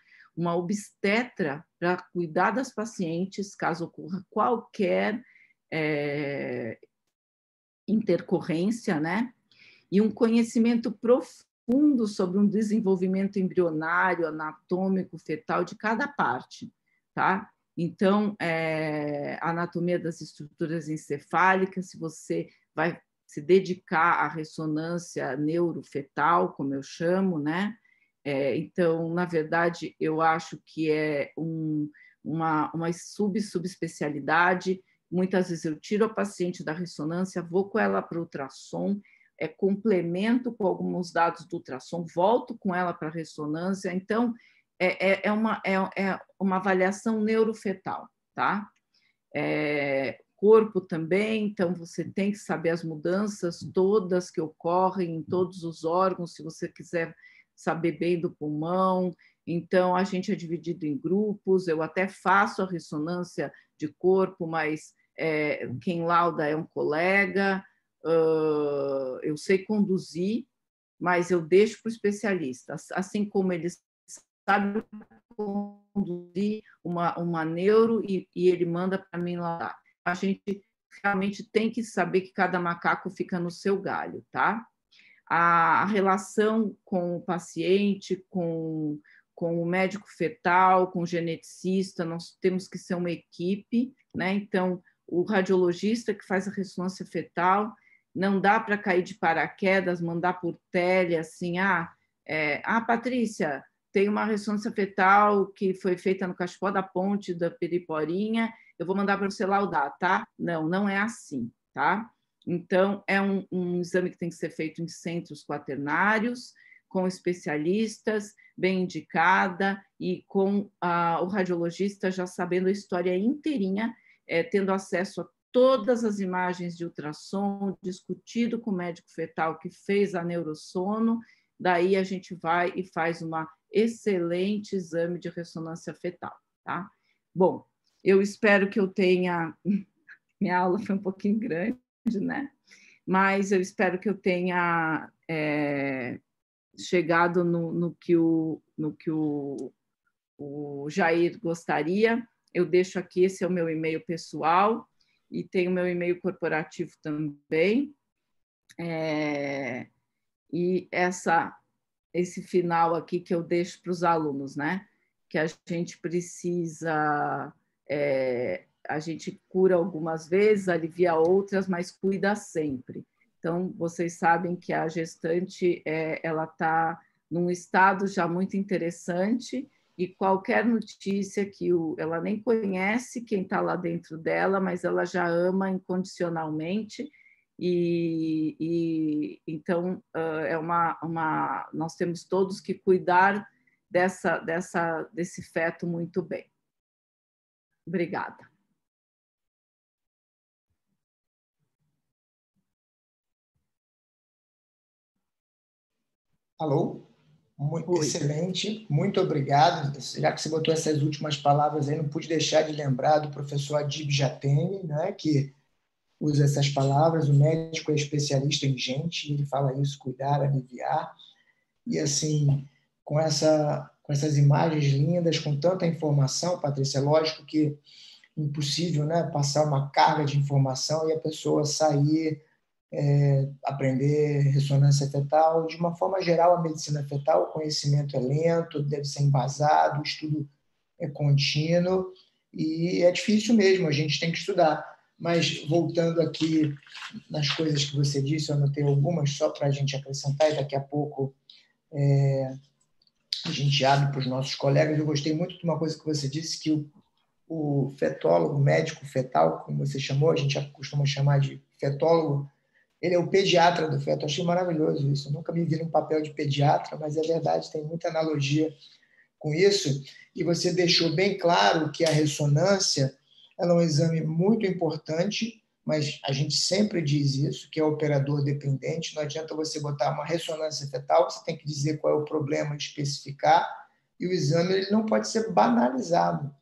obstetra para cuidar das pacientes, caso ocorra qualquer intercorrência, né? E um conhecimento profundo sobre um desenvolvimento embrionário, anatômico, fetal de cada parte, tá? Então, a anatomia das estruturas encefálicas, se você vai se dedicar à ressonância neurofetal, como eu chamo, né? Então, na verdade, eu acho que é uma subespecialidade. Muitas vezes eu tiro a paciente da ressonância, vou com ela para o ultrassom, complemento com alguns dados do ultrassom, volto com ela para a ressonância. Então, é uma avaliação neurofetal, tá? Corpo também, então você tem que saber as mudanças todas que ocorrem em todos os órgãos, se você quiser saber bem do pulmão. Então, a gente é dividido em grupos, eu até faço a ressonância de corpo, mas quem lauda é um colega, eu sei conduzir, mas eu deixo para o especialista, assim como ele sabe conduzir uma neuro e ele manda para mim lá. A gente realmente tem que saber que cada macaco fica no seu galho, tá? A relação com o paciente, com o médico fetal, com o geneticista, nós temos que ser uma equipe, né? Então, o radiologista que faz a ressonância fetal, não dá para cair de paraquedas, mandar por tele, assim, Patrícia, tem uma ressonância fetal que foi feita no Cachepó da Ponte da Periporinha, eu vou mandar para você laudar, tá? Não, não é assim, tá? Então, é um exame que tem que ser feito em centros quaternários, com especialistas, bem indicada, e com o radiologista já sabendo a história inteirinha, tendo acesso a todas as imagens de ultrassom, discutido com o médico fetal que fez a neurossono, daí a gente vai e faz um excelente exame de ressonância fetal, tá? Bom, eu espero que eu tenha... Minha aula foi um pouquinho grande, né? Mas eu espero que eu tenha chegado no que o Jair gostaria. Eu deixo aqui, esse é o meu e-mail pessoal, e tem o meu e-mail corporativo também. E esse final aqui que eu deixo para os alunos, né? Que a gente precisa... a gente cura algumas vezes, alivia outras, mas cuida sempre. Então, vocês sabem que a gestante ela está num estado já muito interessante e qualquer notícia que ela nem conhece quem está lá dentro dela, mas ela já ama incondicionalmente. Então, nós temos todos que cuidar desse feto muito bem. Obrigada. Alô? Excelente, muito obrigado. Já que você botou essas últimas palavras aí, não pude deixar de lembrar do professor Adib Jatene, né, que usa essas palavras. O médico é especialista em gente, ele fala isso, cuidar, aliviar. E assim, com essas imagens lindas, com tanta informação, Patrícia, é lógico que é impossível, né, passar uma carga de informação e a pessoa sair... aprender ressonância fetal. De uma forma geral, a medicina fetal, o conhecimento é lento, deve ser embasado, o estudo é contínuo e é difícil mesmo, a gente tem que estudar. Mas, voltando aqui nas coisas que você disse, eu anotei algumas só para a gente acrescentar e daqui a pouco a gente abre para os nossos colegas. Eu gostei muito de uma coisa que você disse, que o fetólogo, médico fetal, como você chamou, a gente costuma chamar de fetólogo, ele é o pediatra do feto. Eu achei maravilhoso isso. Eu nunca me vi num papel de pediatra, mas é verdade, tem muita analogia com isso. E você deixou bem claro que a ressonância ela é um exame muito importante, mas a gente sempre diz isso, que é operador dependente. Não adianta você botar uma ressonância fetal, você tem que dizer qual é o problema, especificar, e o exame ele não pode ser banalizado.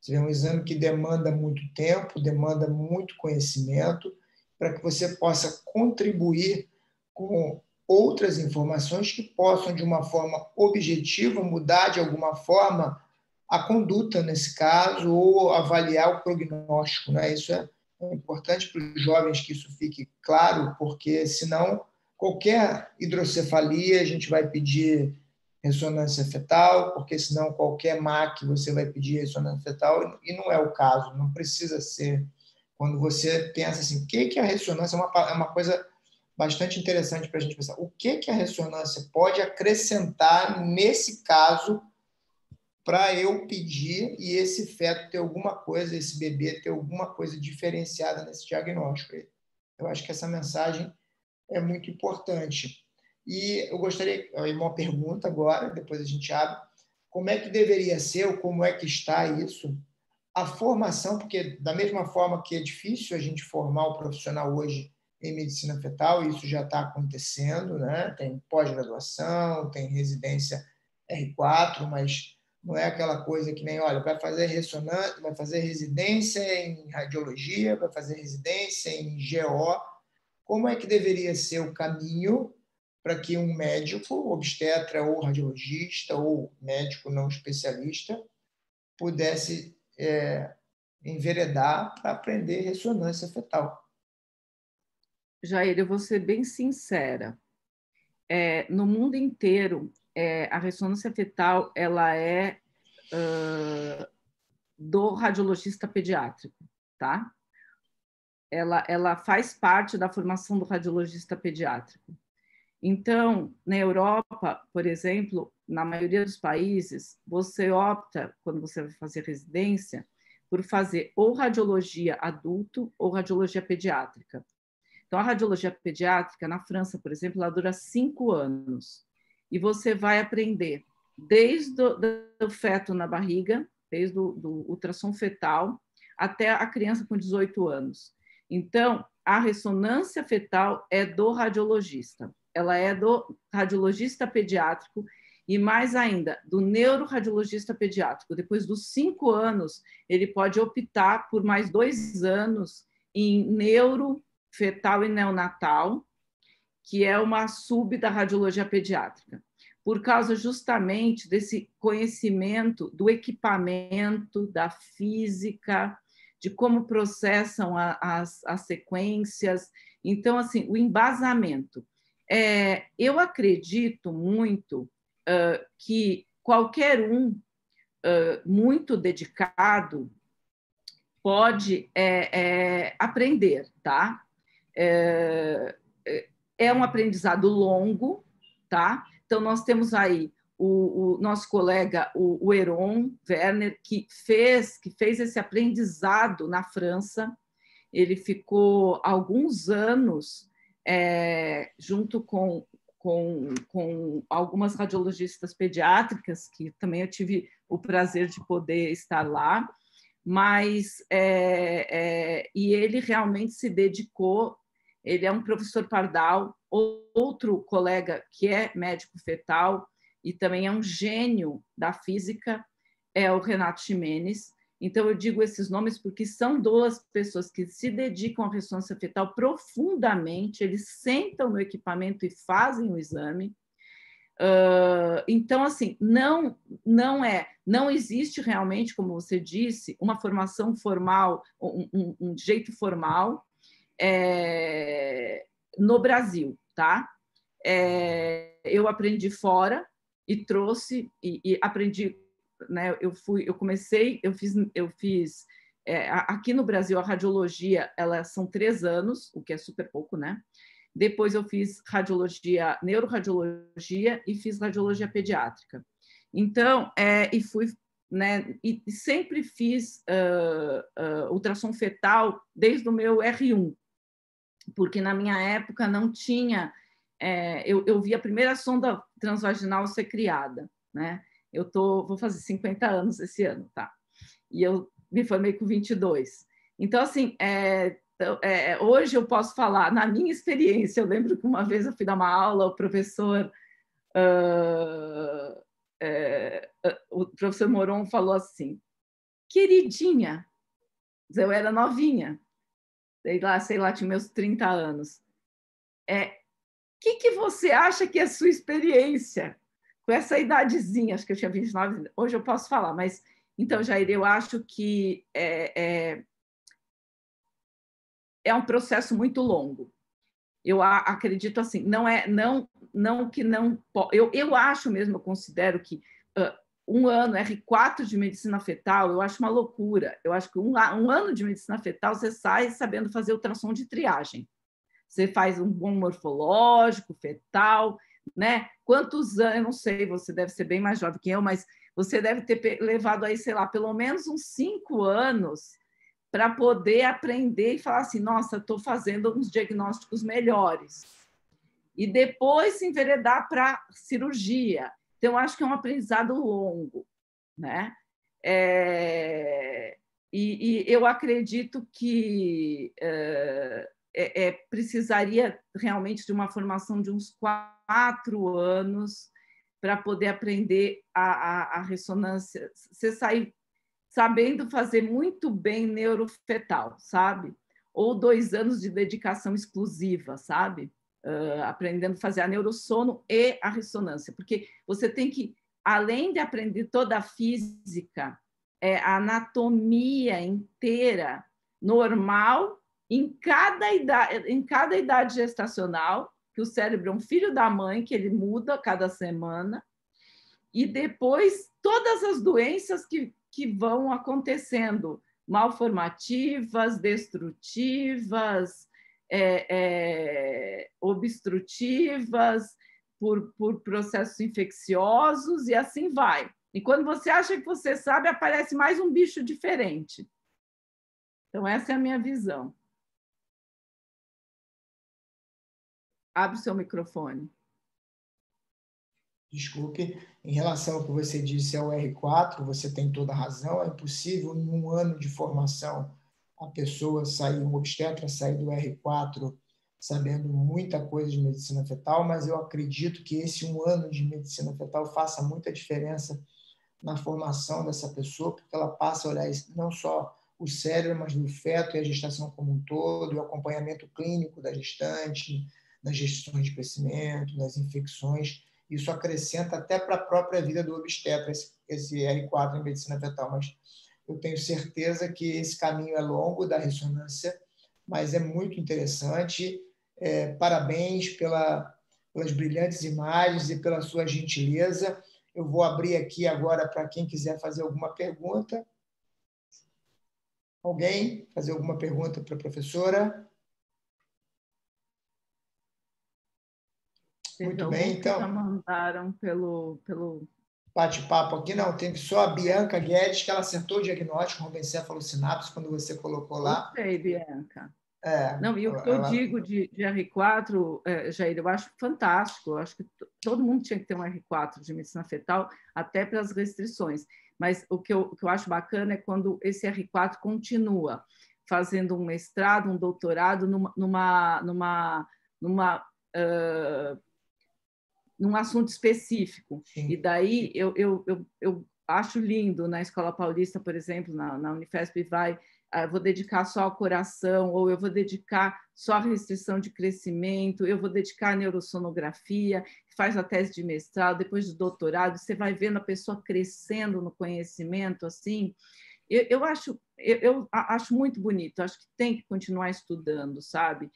É um exame que demanda muito tempo, demanda muito conhecimento, para que você possa contribuir com outras informações que possam, de uma forma objetiva, mudar de alguma forma a conduta nesse caso ou avaliar o prognóstico, né? Isso é importante para os jovens que isso fique claro, porque senão qualquer hidrocefalia a gente vai pedir ressonância fetal, porque senão qualquer MAC você vai pedir ressonância fetal, e não é o caso, não precisa ser. Quando você pensa assim, o que é a ressonância? É uma coisa bastante interessante para a gente pensar. O que a ressonância pode acrescentar nesse caso para eu pedir e esse feto ter alguma coisa, esse bebê ter alguma coisa diferenciada nesse diagnóstico? Eu acho que essa mensagem é muito importante. E eu gostaria, uma pergunta agora, depois a gente abre, como é que deveria ser ou como é que está isso? A formação, porque da mesma forma que é difícil a gente formar o profissional hoje em medicina fetal, isso já está acontecendo, né? Tem pós-graduação, tem residência R4, mas não é aquela coisa que nem, olha, vai fazer ressonância, vai fazer residência em radiologia, vai fazer residência em GO. Como é que deveria ser o caminho para que um médico, obstetra ou radiologista ou médico não especialista pudesse enveredar para aprender ressonância fetal? Jair, eu vou ser bem sincera. No mundo inteiro, a ressonância fetal ela é do radiologista pediátrico, tá? Ela faz parte da formação do radiologista pediátrico. Então, na Europa, por exemplo, na maioria dos países, você opta, quando você vai fazer residência, por fazer ou radiologia adulto ou radiologia pediátrica. Então, a radiologia pediátrica, na França, por exemplo, ela dura 5 anos. E você vai aprender desde o feto na barriga, desde o ultrassom fetal, até a criança com 18 anos. Então, a ressonância fetal é do radiologista. Ela é do radiologista pediátrico e, mais ainda, do neuroradiologista pediátrico. Depois dos 5 anos, ele pode optar por mais 2 anos em neuro fetal e neonatal, que é uma sub da radiologia pediátrica, por causa justamente desse conhecimento do equipamento, da física, de como processam as sequências. Então, assim, o embasamento. Eu acredito muito que qualquer um muito dedicado pode aprender, tá? É um aprendizado longo, tá? Então, nós temos aí o nosso colega, o Heron Werner, que fez esse aprendizado na França. Ele ficou alguns anos junto com algumas radiologistas pediátricas, que também eu tive o prazer de poder estar lá, mas e ele realmente se dedicou. Ele é um professor Pardal, outro colega que é médico fetal e também é um gênio da física, é o Renato Ximenes. Então, eu digo esses nomes porque são 2 pessoas que se dedicam à ressonância fetal profundamente, eles sentam no equipamento e fazem o exame. Então, assim, não existe realmente, como você disse, uma formação formal, um jeito formal no Brasil, tá? Eu aprendi fora e trouxe e aprendi, né? Eu fiz aqui no Brasil a radiologia, são 3 anos, o que é super pouco, né? Depois eu fiz radiologia, neuroradiologia e fiz radiologia pediátrica. Então, e fui, né? E sempre fiz ultrassom fetal desde o meu R1, porque na minha época não tinha. Eu vi a primeira sonda transvaginal ser criada, né? Vou fazer 50 anos esse ano, tá? E eu me formei com 22. Então, assim, hoje eu posso falar, na minha experiência, eu lembro que uma vez eu fui dar uma aula, o professor Moron falou assim: queridinha, eu era novinha, sei lá, tinha meus 30 anos. Que você acha que é a sua experiência com essa idadezinha? Acho que eu tinha 29, hoje eu posso falar, mas então, Jair, eu acho que é um processo muito longo. Eu acredito assim, eu acho mesmo, eu considero que um ano R4 de medicina fetal, eu acho uma loucura. Eu acho que um ano de medicina fetal você sai sabendo fazer ultrassom de triagem. Você faz um bom morfológico, fetal, né? Quantos anos, eu não sei, você deve ser bem mais jovem que eu, mas você deve ter levado aí, sei lá, pelo menos uns 5 anos para poder aprender e falar assim, nossa, estou fazendo uns diagnósticos melhores. E depois se enveredar para cirurgia. Então, acho que é um aprendizado longo, né? E eu acredito que precisaria realmente de uma formação de uns 4 anos para poder aprender a ressonância. Você sair sabendo fazer muito bem neurofetal, sabe? Ou 2 anos de dedicação exclusiva, sabe? Aprendendo a fazer a neurosono e a ressonância, porque você tem que, além de aprender toda a física, a anatomia inteira, normal, em cada idade gestacional, que o cérebro é um filho da mãe, que ele muda a cada semana, e depois todas as doenças que vão acontecendo, malformativas, destrutivas, obstrutivas, por processos infecciosos, e assim vai. E quando você acha que você sabe, aparece mais um bicho diferente. Então, essa é a minha visão. Abre o seu microfone. Desculpe, em relação ao que você disse ao R4, você tem toda a razão, é impossível em um ano de formação a pessoa sair, um obstetra sair do R4 sabendo muita coisa de medicina fetal, mas eu acredito que esse um ano de medicina fetal faça muita diferença na formação dessa pessoa, porque ela passa a olhar não só o cérebro, mas do feto e a gestação como um todo, e o acompanhamento clínico da gestante, nas gestações de crescimento, nas infecções. Isso acrescenta até para a própria vida do obstetra, esse R4 em medicina fetal, mas eu tenho certeza que esse caminho é longo da ressonância, mas é muito interessante. Parabéns pelas brilhantes imagens e pela sua gentileza. Eu vou abrir aqui agora para quem quiser fazer alguma pergunta. Alguém fazer alguma pergunta para a professora? Muito bem, então. Já mandaram pelo bate-papo aqui, não, teve só a Bianca Guedes, que ela acertou o diagnóstico, rombencephalossinapse, quando você colocou lá. Gostei, Bianca. Não, e o que eu digo de R4, Jair, eu acho fantástico. Eu acho que todo mundo tinha que ter um R4 de medicina fetal, até para as restrições. Mas o que eu acho bacana é quando esse R4 continua fazendo um mestrado, um doutorado num assunto específico. Sim. E daí eu acho lindo na Escola Paulista, por exemplo, na Unifesp, vou dedicar só ao coração, ou eu vou dedicar só à restrição de crescimento, eu vou dedicar à neurosonografia, faz a tese de mestrado, depois do doutorado, você vai vendo a pessoa crescendo no conhecimento, assim. Eu acho muito bonito, acho que tem que continuar estudando, sabe?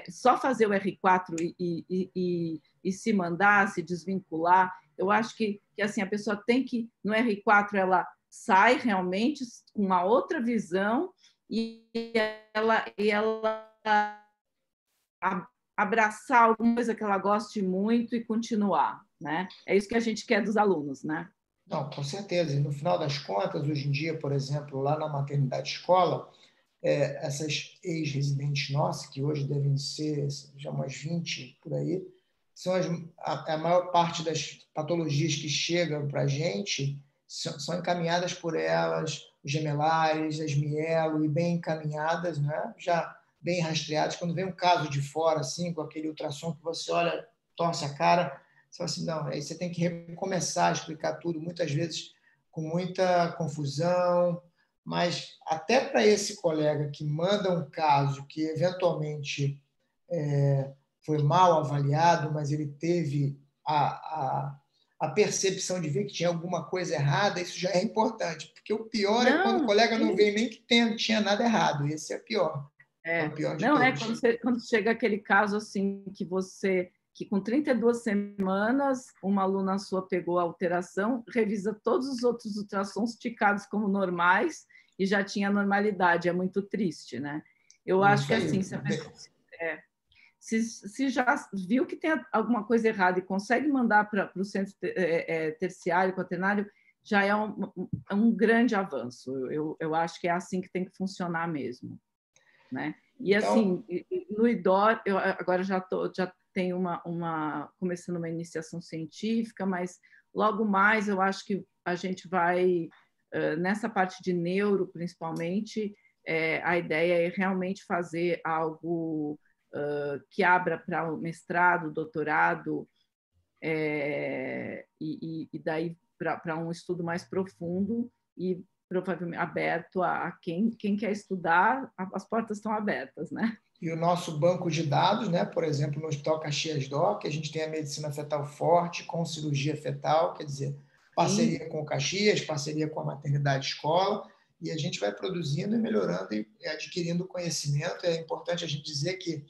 Só fazer o R4 e se mandar, se desvincular, eu acho que assim, a pessoa tem que, no R4, ela sai realmente com uma outra visão e ela abraçar alguma coisa que ela goste muito e continuar, né? É isso que a gente quer dos alunos, né? Não, com certeza. E no final das contas, hoje em dia, por exemplo, lá na maternidade escola, essas ex-residentes nossas, que hoje devem ser já umas 20 por aí, são a maior parte das patologias que chegam para a gente são encaminhadas por elas, os gemelares, as mielo, e bem encaminhadas, né? Já bem rastreadas. Quando vem um caso de fora, assim, com aquele ultrassom que você olha, torce a cara, você fala assim, não, aí você tem que recomeçar a explicar tudo, muitas vezes com muita confusão, mas até para esse colega que manda um caso que eventualmente foi mal avaliado, mas ele teve a percepção de ver que tinha alguma coisa errada, isso já é importante, porque o pior é quando o Não, colega não sim. vê nem que tinha nada errado, esse é pior, é o pior de Não, todos. quando chega aquele caso assim que com 32 semanas uma aluna sua pegou a alteração, revisa todos os outros ultrassons ticados como normais e já tinha normalidade, é muito triste, né? Eu acho que assim, se já viu que tem alguma coisa errada e consegue mandar para o centro terciário, quaternário, já é um grande avanço. Eu acho que é assim que tem que funcionar mesmo, né? E assim, no IDOR, eu agora já tenho começando uma iniciação científica, mas logo mais eu acho que a gente vai, nessa parte de neuro, principalmente, a ideia é realmente fazer algo que abra para o mestrado, doutorado, e daí para um estudo mais profundo e provavelmente aberto a quem quer estudar, as portas estão abertas, né? E o nosso banco de dados, né? Por exemplo, no Hospital Caxias Doc, a gente tem a medicina fetal forte com cirurgia fetal, quer dizer, parceria Sim. com o Caxias, parceria com a maternidade escola, e a gente vai produzindo e melhorando e adquirindo conhecimento. É importante a gente dizer que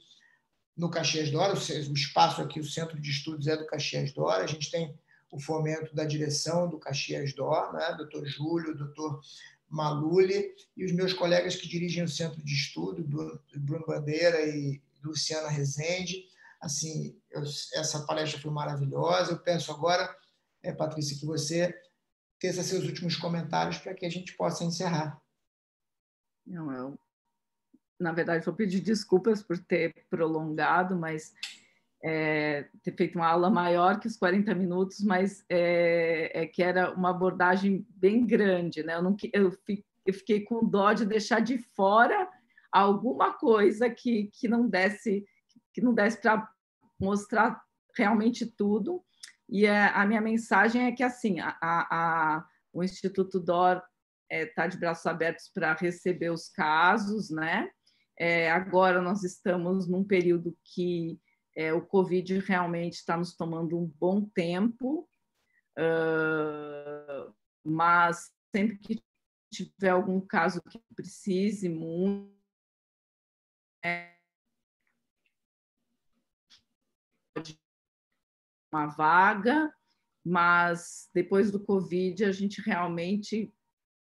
no Caxias Dora, o espaço aqui, o Centro de Estudos é do Caxias Dora, a gente tem o fomento da direção do Caxias Dora, né? Doutor Júlio, doutor Maluli, e os meus colegas que dirigem o Centro de Estudo, do Bruno Bandeira e Luciana Rezende. Assim, essa palestra foi maravilhosa. Eu peço agora, Patrícia, que você teça seus últimos comentários para que a gente possa encerrar. Não, na verdade, vou pedir desculpas por ter prolongado, mas ter feito uma aula maior que os 40 minutos, mas que era uma abordagem bem grande, né? Eu fiquei com dó de deixar de fora alguma coisa que não desse para mostrar realmente tudo. E a minha mensagem é que assim o Instituto DOR está de braços abertos para receber os casos, né? Agora nós estamos num período que o Covid realmente está nos tomando um bom tempo, mas sempre que tiver algum caso que precise muito, uma vaga, mas depois do Covid a gente realmente,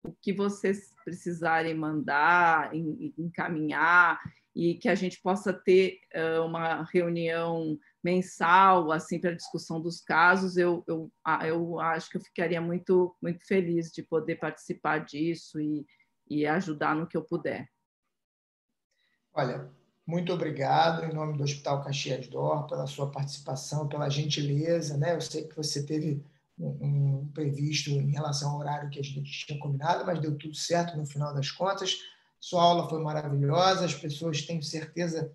o que vocês precisarem mandar, encaminhar, e que a gente possa ter uma reunião mensal assim para a discussão dos casos, eu acho que eu ficaria muito, muito feliz de poder participar disso e ajudar no que eu puder. Olha, muito obrigado em nome do Hospital Caxias Dor pela sua participação, pela gentileza, né? Eu sei que você teve um previsto em relação ao horário que a gente tinha combinado, mas deu tudo certo no final das contas. Sua aula foi maravilhosa, as pessoas tenho certeza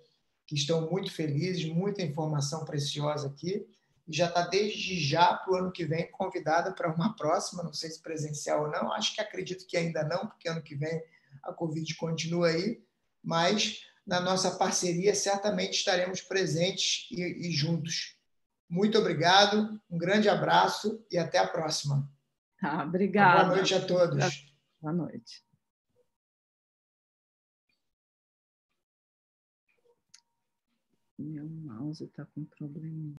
que estão muito felizes, muita informação preciosa aqui, e já está desde já para o ano que vem convidada para uma próxima, não sei se presencial ou não, acho que acredito que ainda não, porque ano que vem a Covid continua aí, mas na nossa parceria certamente estaremos presentes e juntos. Muito obrigado, um grande abraço e até a próxima. Obrigada. Boa noite a todos. Boa noite. Meu mouse está com problema.